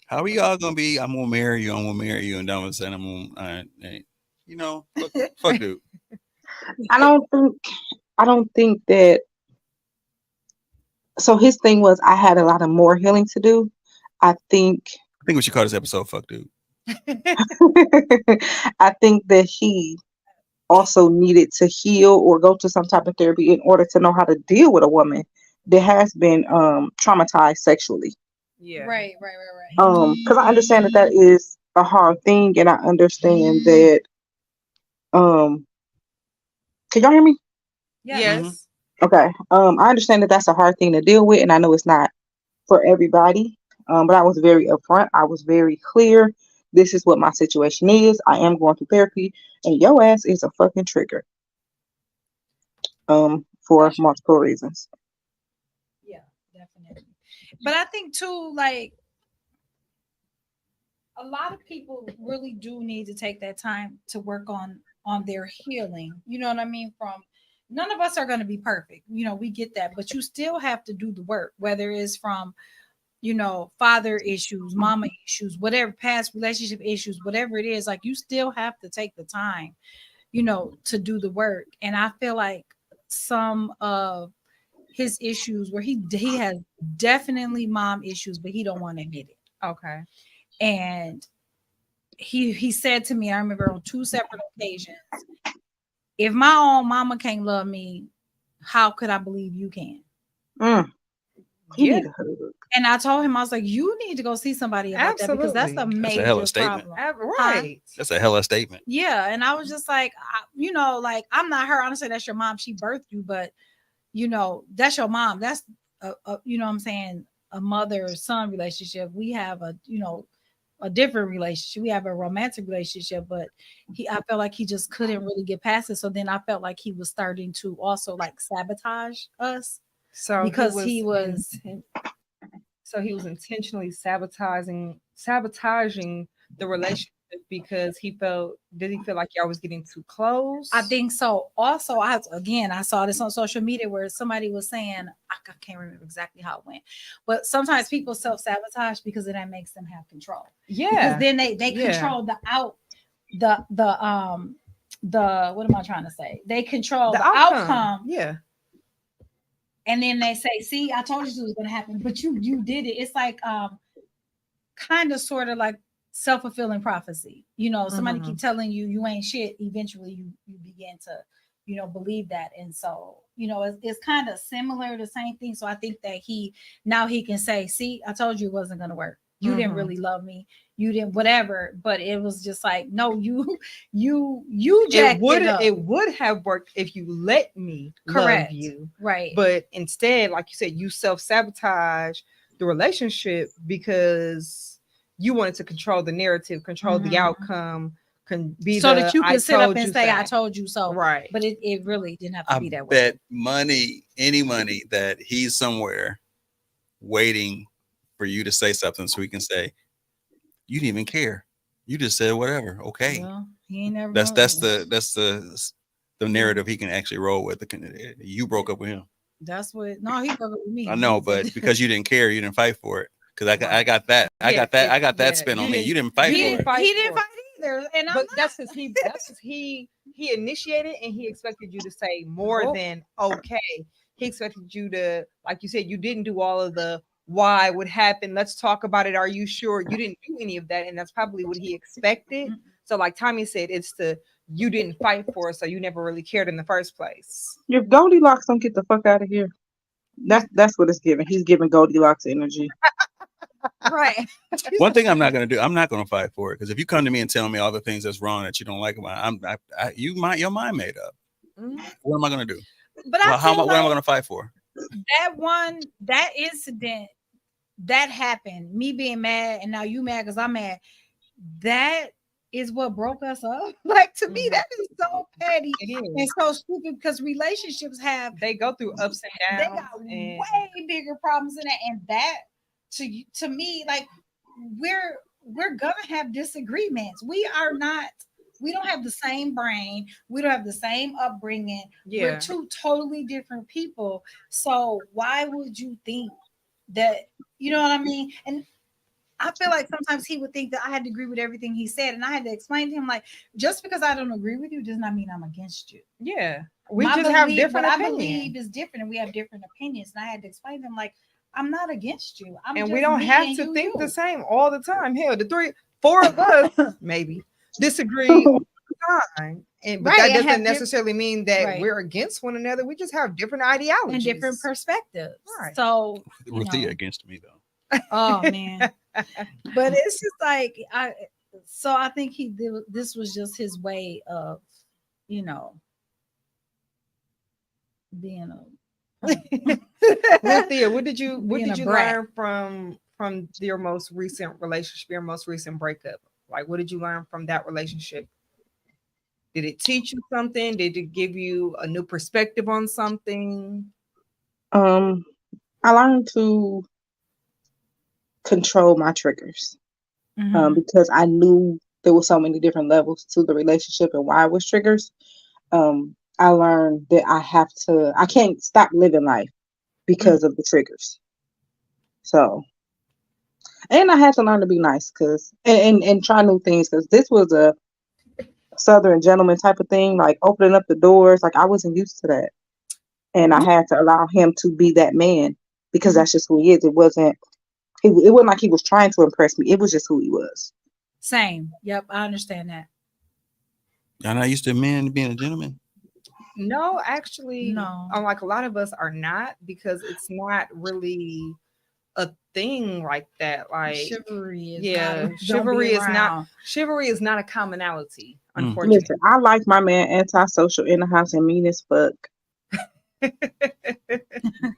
how are y'all gonna be? I'm gonna marry you. I'm gonna marry you, and then I'm saying you know, fuck dude. I don't think. I don't think that. So his thing was I had a lot of more healing to do. I think. I think we should call this episode "Fuck Dude." I think that he also needed to heal or go to some type of therapy in order to know how to deal with a woman that has been traumatized sexually. Yeah. Right, right, right, right. Because I understand that that is a hard thing, and I understand that. Can y'all hear me? Yes. Okay. I understand that that's a hard thing to deal with, and I know it's not for everybody. But I was very upfront. I was very clear. This is what my situation is. I am going through therapy, and your ass is a fucking trigger. For That's multiple reasons. yeah, definitely. But I think too, like a lot of people really do need to take that time to work on their healing. You know what I mean? From none of us are going to be perfect. You know, we get that, but you still have to do the work, whether it's from father issues, mama issues, whatever, past relationship issues, whatever it is, like you still have to take the time, to do the work. And I feel like some of his issues where he has definitely mom issues, but he don't want to admit it. Okay. And he said to me, I remember on two separate occasions, if my own mama can't love me, how could I believe you can? He Yeah. need a hug. And I told him, I was like, you need to go see somebody about that because that's a Absolutely. That's a hell of a major statement. problem. Right. That's a hella statement. Yeah. And I was just like, like, I'm not her. Honestly, that's your mom. She birthed you, but, that's your mom. That's, what I'm saying, a mother-son relationship. We have a different relationship. We have a romantic relationship, but I felt like he just couldn't really get past it. So then I felt like he was starting to also like sabotage us So because he was so he was intentionally sabotaging the relationship because did he feel like y'all was getting too close? I think so. Also, I saw this on social media where somebody was saying, I can't remember exactly how it went, but sometimes people self-sabotage because that makes them have control. Yeah. Because then they control the what am I trying to say? They control the outcome. Yeah. And then they say, see, I told you it was gonna happen, but you did it. It's like kind of sort of like self-fulfilling prophecy. You know, somebody Mhm. keep telling you you ain't shit, eventually you begin to, you know, believe that. And so, you know, it's kind of similar, the same thing. So I think that now he can say, see, I told you it wasn't going to work. You didn't Mhm. really love me. You didn't whatever, but it was just like, no, you jacked it up. It would have worked if you let me Correct. love you. Right. But instead, like you said, you self-sabotage the relationship because you wanted to control the narrative, control the Mhm. outcome, can be so the that you I can sit up told and you say, I so. told you so. Right. But it really didn't have to I be that way. bet any money that he's somewhere waiting for you to say something so he can say, you didn't even care. You just said whatever. Okay. Well, he ain't never That's gonna, the narrative he can actually roll with. You broke up with him. that's what no, he broke up with me. I know, He said- but because you didn't care, you didn't fight for it. Because I Right. got that. I got that Yeah, spin on you me. didn't- You didn't fight you for didn't it. fight he didn't for it. fight either. And I'm But not. that's because he initiated and he expected you to say more Oh. than okay. He expected you to, like you said, you didn't do all of the why would happen. Let's talk about it. Are you sure? You didn't do any of that, and that's probably what he expected. So, like Tommy said, it's the you didn't fight for it, so you never really cared in the first place. If Goldilocks don't get the fuck out of here, that's what it's giving. He's giving Goldilocks energy. Right. One thing I'm not going to do, I'm not going to fight for it. Because if you come to me and tell me all the things that's wrong that you don't like about it, your mind made up. Mhm. What am I going to do? But I Well, feel what am I like going to fight for? that incident that happened, me being mad and now you mad because I'm mad, that is what broke us up. Like to me, that is so petty It is. and so stupid because relationships have They go through ups and they downs. got and way bigger problems than that. And that to me, like we're gonna have disagreements. We don't have the same brain. We don't have the same upbringing. Yeah. We're two totally different people. So why would you think that, you know what I mean? And I feel like sometimes he would think that I had to agree with everything he said. And I had to explain to him, like, just because I don't agree with you does not mean I'm against you. Yeah. We My just have belief- different what I opinions. believe is different, and we have different opinions. And I had to explain to him, like, I'm not against you. I'm And just we don't me have and to you, think you. the same all the time. Hell, four of us maybe disagree all the time. But Right, that and doesn't have necessarily mean that right. we're against one another. We just have different ideologies and different perspectives. Right. So Ruthia against me though. oh man. But it's just like I think this was just his way of, you know, being a Ruthia, what did you Being a learn from your most recent relationship, your most recent breakup? Like, what did you learn from that relationship? Did it teach you something? Did it give you a new perspective on something? I learned to control my triggers because I knew there were so many different levels to the relationship and why it was triggers. I learned that I can't stop living life because of the triggers. So, and I had to learn to be nice and try new things because this was a Southern gentleman type of thing, like opening up the doors. Like I wasn't used to that. And I had to allow him to be that man because that's just who he is. It wasn't like he was trying to impress me. It was just who he was. Same. Yep, I understand that. Y'all not used to men being a gentleman? No, actually, No. Like a lot of us are not, because it's not really a thing like that. Like Chivalry is chivalry is not a commonality, unfortunately. Listen, I like my man antisocial in the house and mean as fuck.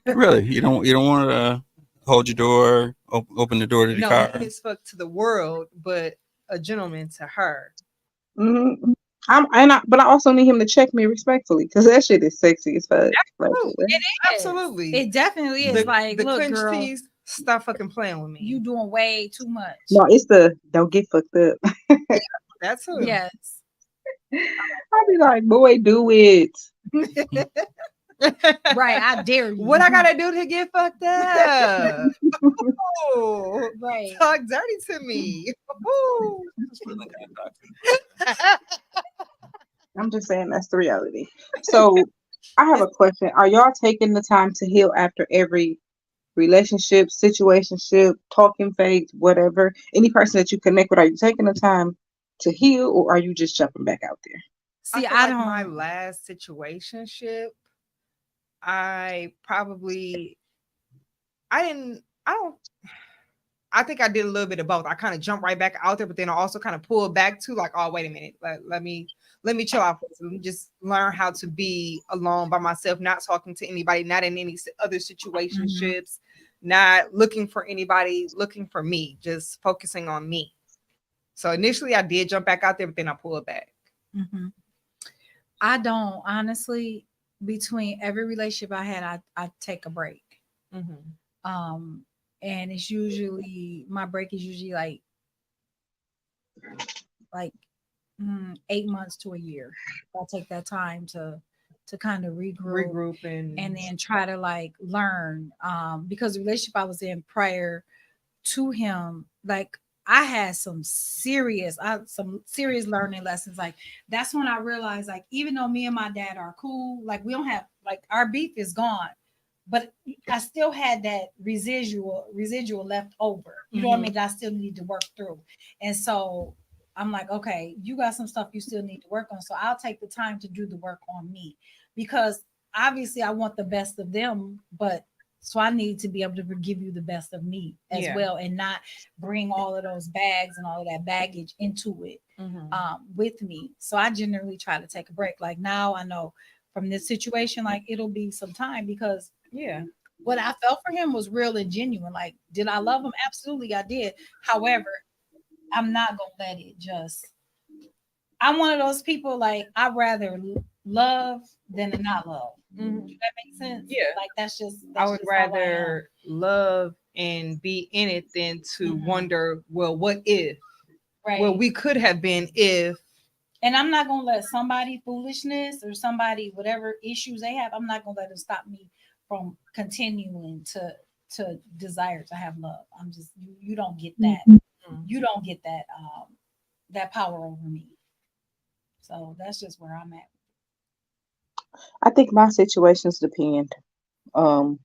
Really? You don't want to hold your door, open the door to the car? No, mean fuck to the world, but a gentleman to her. Mm-hmm. But I also need him to check me respectfully because that shit is sexy as fuck. Absolutely. It is. Absolutely. It definitely is. Like, the look, clenched girl, teeth, stop fucking playing with me. you doing way too much. No, it's the don't get fucked up. That's who. Yes. I'll be like, boy, do it. Right. I dare you. What I gotta do to get fucked up? Oh, right. Talk dirty to me. I'm just saying that's the reality. So I have a question. Are y'all taking the time to heal after every relationship, situationship, talking phase, whatever, any person that you connect with, are you taking the time to heal, or are you just jumping back out there? I See, feel I like my don't. last situationship, I probably I didn't I don't I think I did a little bit of both. I kind of jumped right back out there, but then I also kind of pulled back too, like, oh, wait a minute. Let me chill out. Let me just learn how to be alone by myself, not talking to anybody, not in any other situationships, not looking for anybody, looking for me, just focusing on me. So initially I did jump back out there, but then I pulled back. Mhm. I don't honestly. Between every relationship I had, I take a break. Mm-hmm. Um, and it's usually my break is usually like 8 months to a year. I take that time to kind of regroup Regroup and and then try to like learn. Because the relationship I was in prior to him, like I had some serious learning lessons. Like that's when I realized, like, even though me and my dad are cool, like we don't have, like, our beef is gone, but I still had that residual left over. You know what I mean? That I still need to work through. And so I'm like, okay, you got some stuff you still need to work on. So I'll take the time to do the work on me, because obviously I want the best of them, but so I need to be able to give you the best of me as Yeah. well, and not bring all of those bags and all of that baggage into it with me. So I generally try to take a break. Like now I know from this situation, like it'll be some time, because yeah. what I felt for him was real and genuine. Like, did I love him? Absolutely, I did. However, I'm not gonna let it just. I'm one of those people, like I'd rather love than to not love. Mhm. Does that make sense? Yeah. Like I that's would just how I am. rather love and be in it than to Mhm. wonder, well, what if? Right. Well, we could have been if. And I'm not gonna let somebody foolishness or somebody whatever issues they have. I'm not gonna let it stop me from continuing to desire to have love. I'm just you don't get that. You don't get that power over me. So that's just where I'm at. I think my situations depend um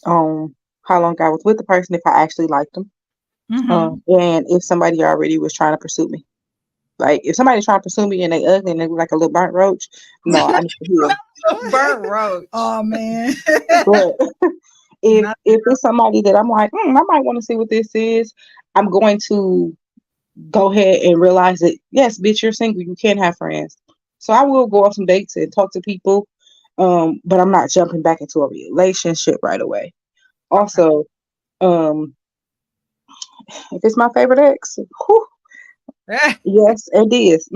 on how long I was with the person, if I actually liked them, Mm-hmm. and if somebody already was trying to pursue me. Like if somebody's trying to pursue me and they ugly and they look like a little burnt roach, no, I need to heal. Burnt roach. Oh man. But if Not if it's somebody that I'm like, I might want to see what this is, I'm going to go ahead and realize that yes, bitch, you're single. You can't have friends. So I will go on some dates and talk to people, but I'm not jumping back into a relationship right away. Okay. Also, um, if it's my favorite ex, whew, yes, it is.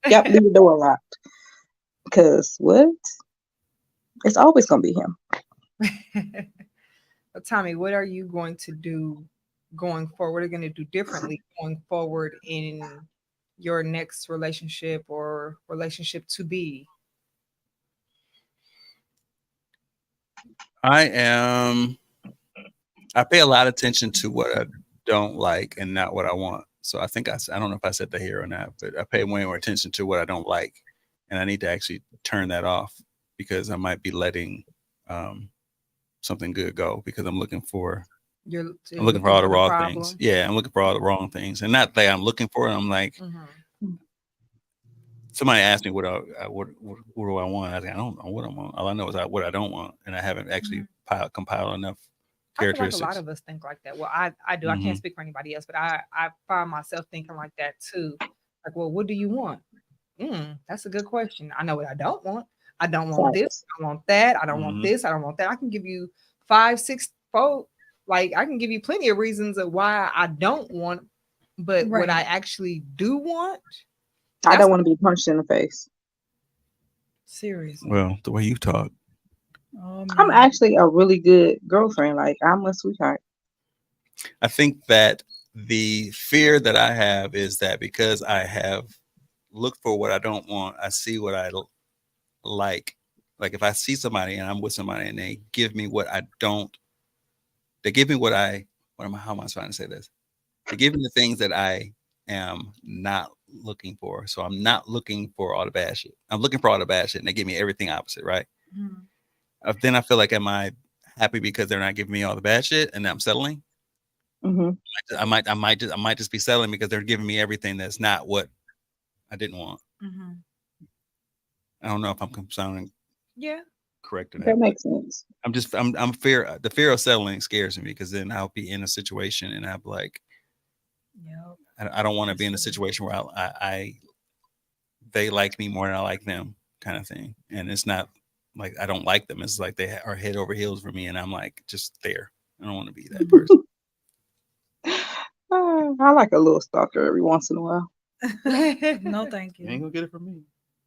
Yep, leave the door locked. Cause what? It's always gonna be him. But Tommy, what are you going to do going forward? What are you going to do differently going forward in your next relationship or relationship to be? I pay a lot of attention to what I don't like and not what I want. So I think I don't know if I said that here or not, but I pay way more attention to what I don't like, and I need to actually turn that off, because I might be letting something good go because I'm looking for You're all looking the for the raw things. problem. Yeah, I'm looking for all the wrong things, and not that I'm looking for it. I'm like, somebody asked me what do I want. I don't know what I want. All I know is what I don't want, and I haven't actually compiled enough I feel like a lot characteristics. of us think like that. Well, I do. I can't speak for anybody else, but I find myself thinking like that too. Like, well, what do you want? That's a good question. I know what I don't want. I don't want this. Facts. I don't want that. I don't want Mhm. this. I don't want that. I can give you 5, 6, 4. Like I can give you plenty of reasons of why I don't want, but what I right. actually do want, I that's don't want to be punched in the face. Seriously. Well, the way you talk, Oh I'm man. actually a really good girlfriend. Like I'm a sweetheart. I think that the fear that I have is that because I have looked for what I don't want, I see what I like. Like if I see somebody and I'm with somebody and they give me what I don't, they give me how am I trying to say this? They give me the things that I am not looking for. So I'm not looking for all the bad shit. I'm looking for all the bad shit, and they give me everything opposite, right? Mhm. Then I feel like, am I happy because they're not giving me all the bad shit, and I'm settling. Mm-hmm. I might just be settling because they're giving me everything that's not what I didn't want. Mm-hmm. I don't know if I'm sounding Yeah. correct in That that. makes sense. I'm fear. The fear of settling scares me because then I'll be in a situation and I'm like, Yep. I don't want to be in a situation where they like me more than I like them, kind of thing. And it's not like I don't like them. It's like they are head over heels for me, and I'm like just there. I don't want to be that person. I like a little stalker every once in a while. No, thank You ain't you. gonna get it from me.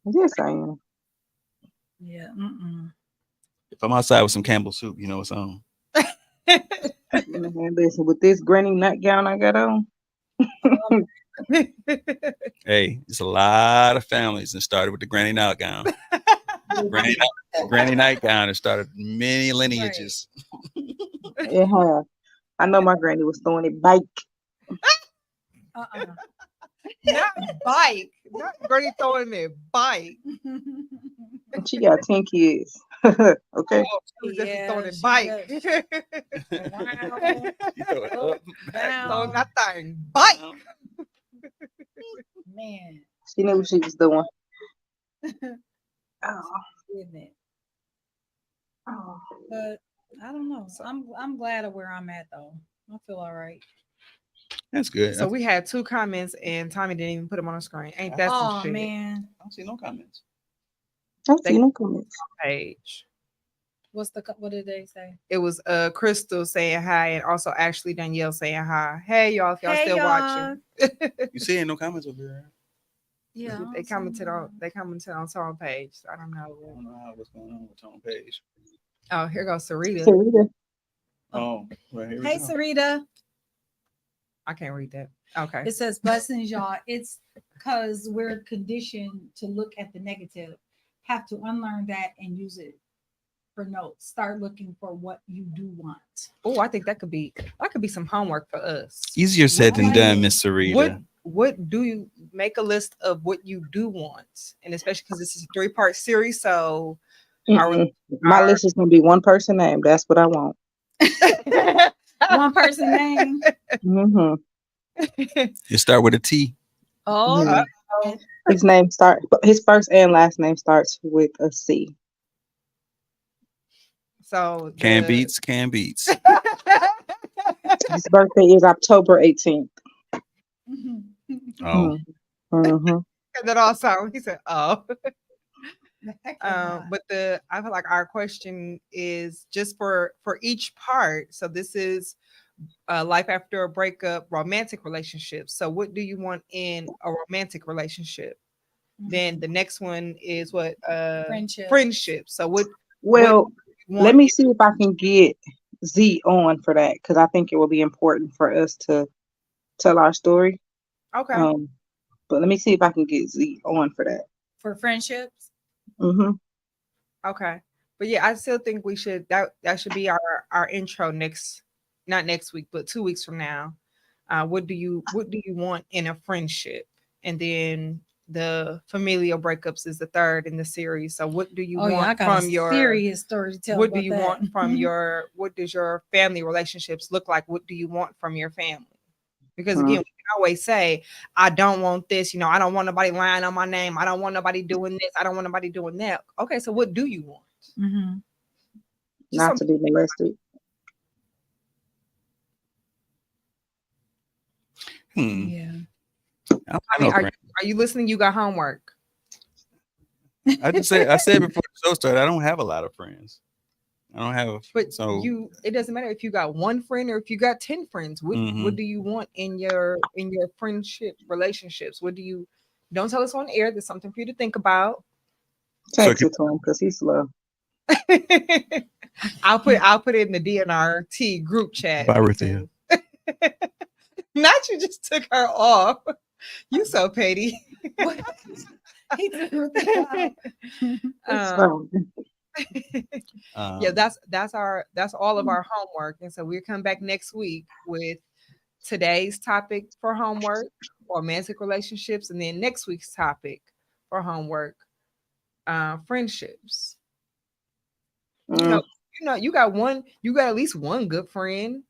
Yes, I am. Yeah. Mm-mm. If I'm outside with some Campbell soup, you know what's on. Man, listen, with this granny nightgown I got on, Hey, it's a lot of families that started with the granny nightgown. Granny, granny nightgown and started many lineages. it have. I know my granny was throwing it bike. Uh-uh. Not bike. Not Granny throwing me bike. And she got 10 kids. Okay. Oh, she was just Yeah, throwing it she bike. does. You throw it Wow. up, back, So Down. that thing bike. Man, She knew what she was doing. Oh, isn't it? oh. But I don't know. I'm glad of where I'm at though. I feel all right. That's good. So we had 2 comments and Tommy didn't even put them on the screen. Ain't that Oh some shit? man, I don't see no comments. I They- see no comments. Page. what did they say? It was Crystal saying hi and also Ashley Danielle saying hi. Hey y'all, if y'all Hey, still y'all. watching. You see ain't no comments over here. Yeah, I They don't see commented on none. they commented on Tom page. I don't I know. don't know what's going on with Tone Page. Oh, here goes Sarita. Sarita. Oh, well, here Hey, we go. Sarita. I can't read that. Okay. It says blessings, y'all. It's because we're conditioned to look at the negative. Have to unlearn that and use it for notes. Start looking for what you do want. Oh, I think that could be some homework for us. Easier said than like done, it. Miss Sarita. What do you make a list of what you do want? And especially because this is a 3-part series, so Mm-mm. My list is gonna be one person name. That's what I want. One person name. Mm-hmm. You start with a T. Oh, Yeah. okay. His first and last name starts with a C. So Can beats, can beats. His birthday is October 18th. Oh, Mm-hmm. that all sound. He said, "Oh." I cannot. But I feel like our question is just for each part. So this is life after a breakup, romantic relationships. So what do you want in a romantic relationship? Then the next one is what Friendship. friendship. So what Well, you let want me see if I can get Z on for that because I think it will be important for us to tell our story. okay. But let me see if I can get Z on for that. For friendships. Mm-hmm. Okay. But yeah, I still think we should that should be our intro not next week, but 2 weeks from now. What do you want in a friendship? And then the familial breakups is the third in the series. So what do you Oh yeah, I want got from a your serious story to tell. what do about you that. want from your what does your family relationships look like? What do you want from your family? Because again, we can always say, I don't want this, I don't want nobody lying on my name. I don't want nobody doing this. I don't want nobody doing that. Okay, so what do you want? Mm-hmm. Just Not to be molested. Yeah. I mean, are you listening? You got homework. I said before the show started, I don't have a lot of friends. I don't have, But so it doesn't matter if you got one friend or if you got 10 friends. What do you want in your friendship relationships? Don't tell us on air. There's something for you to think about. Text it to him because he's slow. I'll put it in the D.N.R. group chat. Bye, Ruthia. Not you just took her off. You so petty. He threw that So, Yeah, that's all of our homework. And so we'll come back next week with today's topic for homework, romantic relationships, and then next week's topic for homework, friendships. mm. You got one. You got at least one good friend.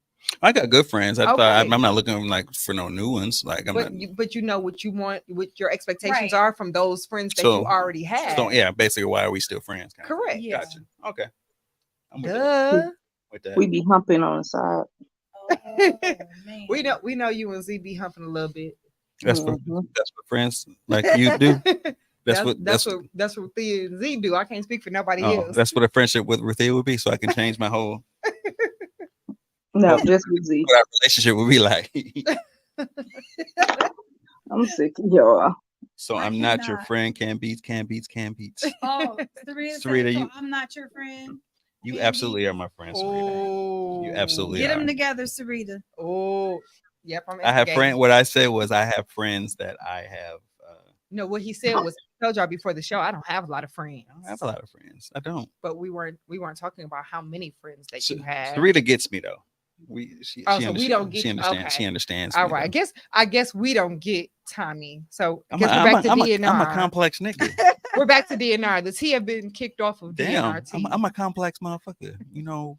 I got good friends. I thought Okay. I'm not looking like for no new ones. Like I'm But not. but you know what you want, what your expectations Right. are from those friends that So- you already had. So yeah, basically, why are we still friends? Kind of thing. Correct. Yeah. Gotcha. Okay. I'm with that. Duh. With that. We be humping on the side. Oh, man. We know you and Z be humping a little bit. That's what Mhm. friends like you do. That's what Thea and Z do. I can't speak for nobody Oh, else. that's what a friendship with Ruthia would be. So I can change my whole No, just with Z. what our relationship would be like. I'm sick of y'all. So I I'm not your cannot. friend. Can beats. Oh, Sarita, Sarita, so you- I'm not your friend. You Can absolutely beats. are my friend, Sarita. Oh, You absolutely Get are. them together, Sarita. Oh, yep. I'm I have instigating. friend. What I said was I have friends that I have. No, what he said was, I told y'all before the show, I don't have a lot of friends. I have a lot of friends. I don't. But we weren't talking about how many friends that you had. Sarita gets me though. She Oh, so we don't get- She understands. okay. She understands. All me, right. though. I guess we don't get Tommy. So I I'm guess a, we're I'm back a, to I'm a, D.N.R. I'm a complex nigga. We're back to D.N.R. Does he have been kicked off of Damn, D.N.R. I'm a complex motherfucker. You know,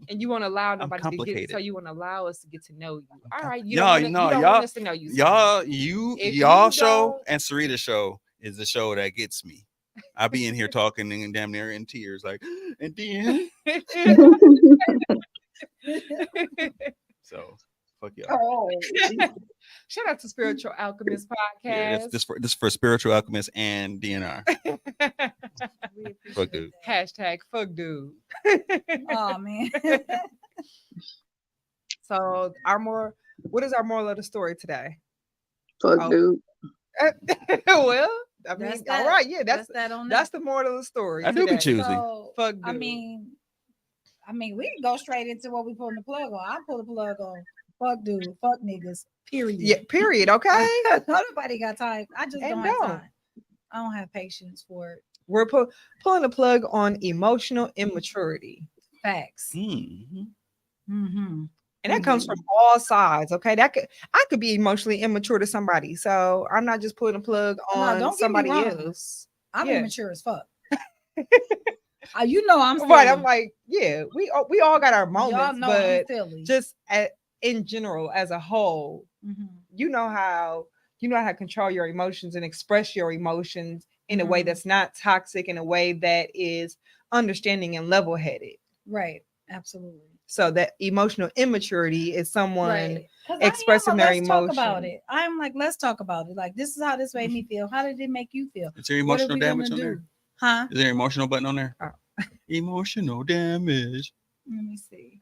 And you won't allow nobody to get, complicated. so you want to allow us to get to know you. All right, Y'all, you no, don't y'all- want us to know you. y'all, If y'all you show don't- and Sarita's show is the show that gets me. I be in here talking and damn near in tears, like, and then so fuck y'all. Oh, Shout out to Spiritual Alchemist Podcast. Yeah, this for Spiritual Alchemist and D.N.R. We appreciate Fuck dude. that. Hashtag fuck dude. Oh man. So what is our moral of the story today? fuck, Oh. dude. Well, I mean, That's all that. right, yeah, that's that on that's the moral of the story. I do be today. choosy. So, Fuck I dude. mean, we can go straight into what we pulling the plug on. I pull the plug on. Fuck dude, fuck niggas. Period. Yeah, period. Okay. Nobody got time. I just And don't have don't. time. I don't have patience for it. We're pulling the plug on emotional immaturity. Facts. Mm-hmm. Mm-hmm. And that comes from all sides. Okay. I could be emotionally immature to somebody. So I'm not just pulling a plug on don't get me somebody wrong. else. I'm Yeah. immature as fuck. You know I'm silly. Right. I'm like, yeah, we all got our moments, Y'all know but I'm silly. just in general, as a whole, Mhm. you know how to control your emotions and express your emotions in a way Mhm. that's not toxic, in a way that is understanding and level-headed. Right. Absolutely. So that emotional immaturity is someone Right. 'Cause expressing I am their let's talk about emotion. it. I'm like, let's talk about it. Like, this is how this made me feel. How did it make you feel? Is there What are emotional we damage gonna on do? there? Huh? Is there an emotional button on there? Oh. Emotional damage. Let me see.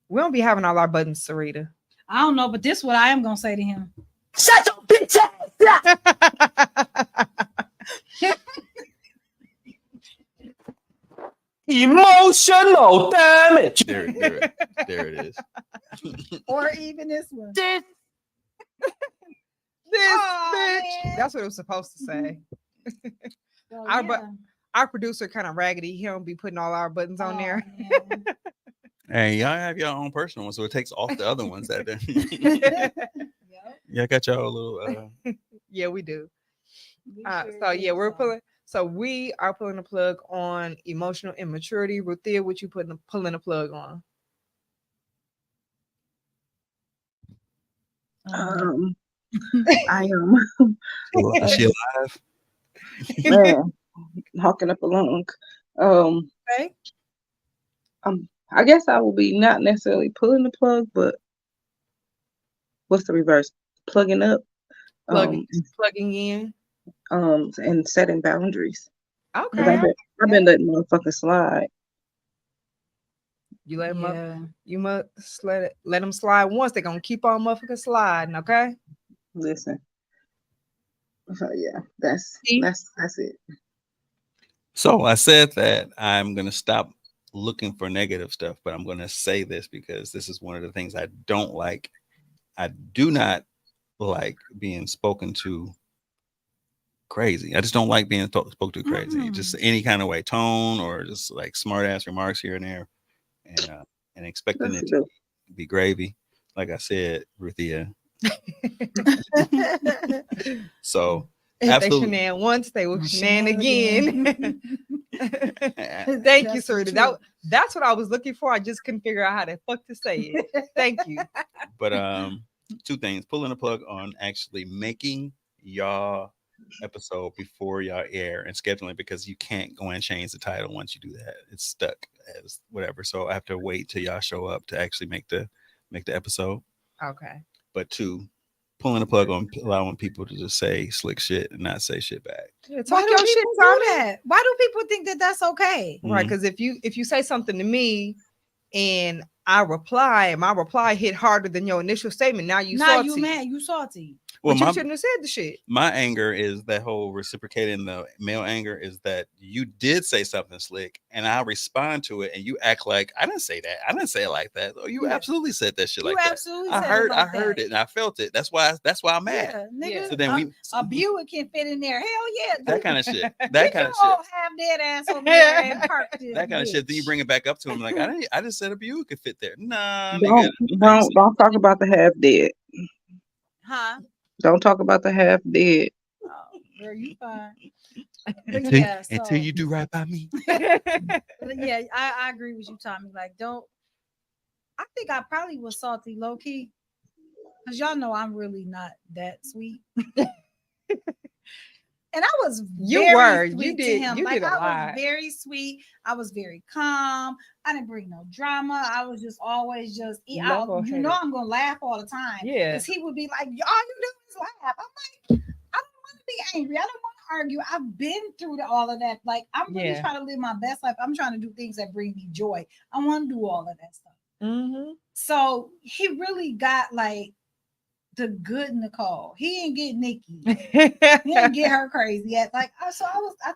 We don't be having all our buttons, Sarita. I don't know, but this is what I am gonna say to him. Shut your bitch ass. Emotional damage. There it is. Or even this one. This Aw, bitch. man. That's what it was supposed to say. So, Our yeah. Our producer kind of raggedy. He don't be putting all our buttons on Oh, there. man. Hey, y'all have your own personal one, so it takes off the other ones that Yep, y'all got y'all little Yeah, we do. we So sure yeah, do, we're so. pulling. So we are pulling the plug on emotional immaturity. Ruthia, what you pulling the plug on? I am is she alive? man hawking up a lung. Okay. I guess I will be not necessarily pulling the plug, but what's the reverse? Plugging up. Plugging in. And setting boundaries. 'Cause Okay. I've been letting motherfuckers slide. You let them up. Yeah. You must let them slide once. They're gonna keep on motherfucking sliding. Okay. Listen. So yeah, that's it. So I said that I'm gonna stop looking for negative stuff, but I'm gonna say this because this is one of the things I don't like. I do not like being spoken to crazy. I just don't like being spoke to crazy. Just any kind of way, tone or just like smart ass remarks here and there, and expecting it to be gravy. Like I said, Ruthia. So If absolutely. they shenan once, they will shenan again. Thank you, That's Sarita. the truth. That's what I was looking for. I just couldn't figure out how the fuck to say it. Thank you. But two things: pulling the plug on actually making y'all episode before y'all air and scheduling, because you can't go and change the title once you do that. It's stuck as whatever. So I have to wait till y'all show up to actually make the episode. Okay. But two, pulling the plug on allowing people to just say slick shit and not say shit back. Yeah, Why talk do your shit, people do Tommy. that? Why do people think that that's okay? Right, because if you say something to me and I reply, and my reply hit harder than your initial statement, now you salty. You mad, you salty. Well, But you shouldn't have said the shit. My anger is that whole reciprocating the male anger is that you did say something slick and I respond to it and you act like I didn't say that. I didn't say it like that. Oh, you absolutely said that shit like that. I heard it and I felt it. That's why I'm mad. Yeah, nigga, so then a Buick can fit in there. Hell yeah. That kind of shit. That kind of shit. Have that ass over there and park this that kind of shit. Then you bring it back up to him like I just said a Buick could fit there. Nah, don't talk about the half dead. Huh? Don't talk about the half dead. Oh, girl, you fine. Until you do right by me. Yeah, I agree with you, Tommy. Like, I think I probably was salty low key. Because y'all know I'm really not that sweet. And I was very sweet to him. You did a lot. was very sweet. I was very calm. I didn't bring no drama. I was just always I'm gonna laugh all the time. Yeah. Because he would be like, all you do is laugh. I'm like, I don't want to be angry. I don't want to argue. I've been through all of that. Like, I'm really trying to live my best life. I'm trying to do things that bring me joy. I want to do all of that stuff. Mm-hmm. So he really got like the good Nicole. He didn't get Nikki. He didn't get her crazy. I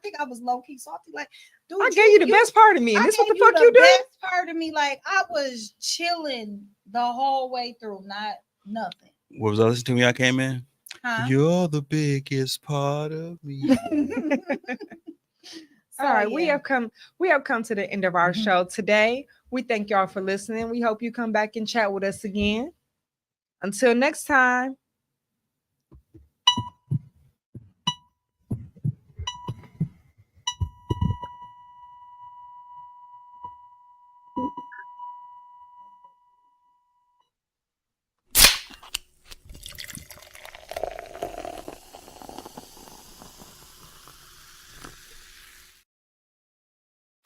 think I was low key salty. Like, dude, I gave you the best part of me. And this what the fuck you do? Best part of me. Like, I was chilling the whole way through, not nothing. What was I listening to when y'all came in? Huh? You're the biggest part of me. All right, we have come to the end of our show today. We thank y'all for listening. We hope you come back and chat with us again. Until next time.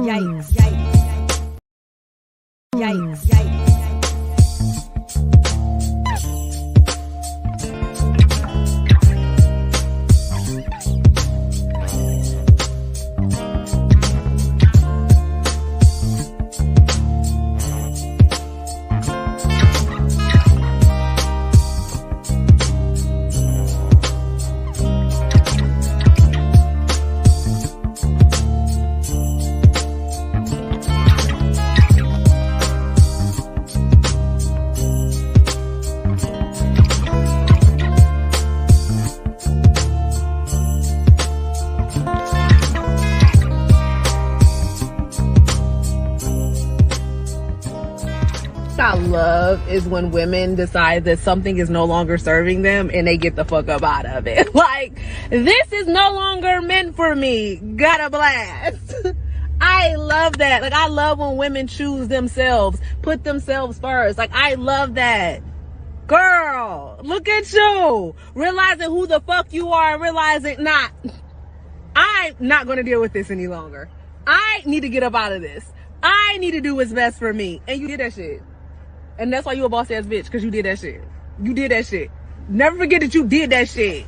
Yikes, yikes, yikes, yikes. I love is when women decide that something is no longer serving them and they get the fuck up out of it. Like, this is no longer meant for me. Got a blast. I love that. Like, I love when women choose themselves, put themselves first. Like, I love that. Girl, look at you. Realizing who the fuck you are and realizing, I'm not going to deal with this any longer. I need to get up out of this. I need to do what's best for me. And you did that shit. And that's why you a boss ass bitch, because you did that shit. You did that shit. Never forget that you did that shit.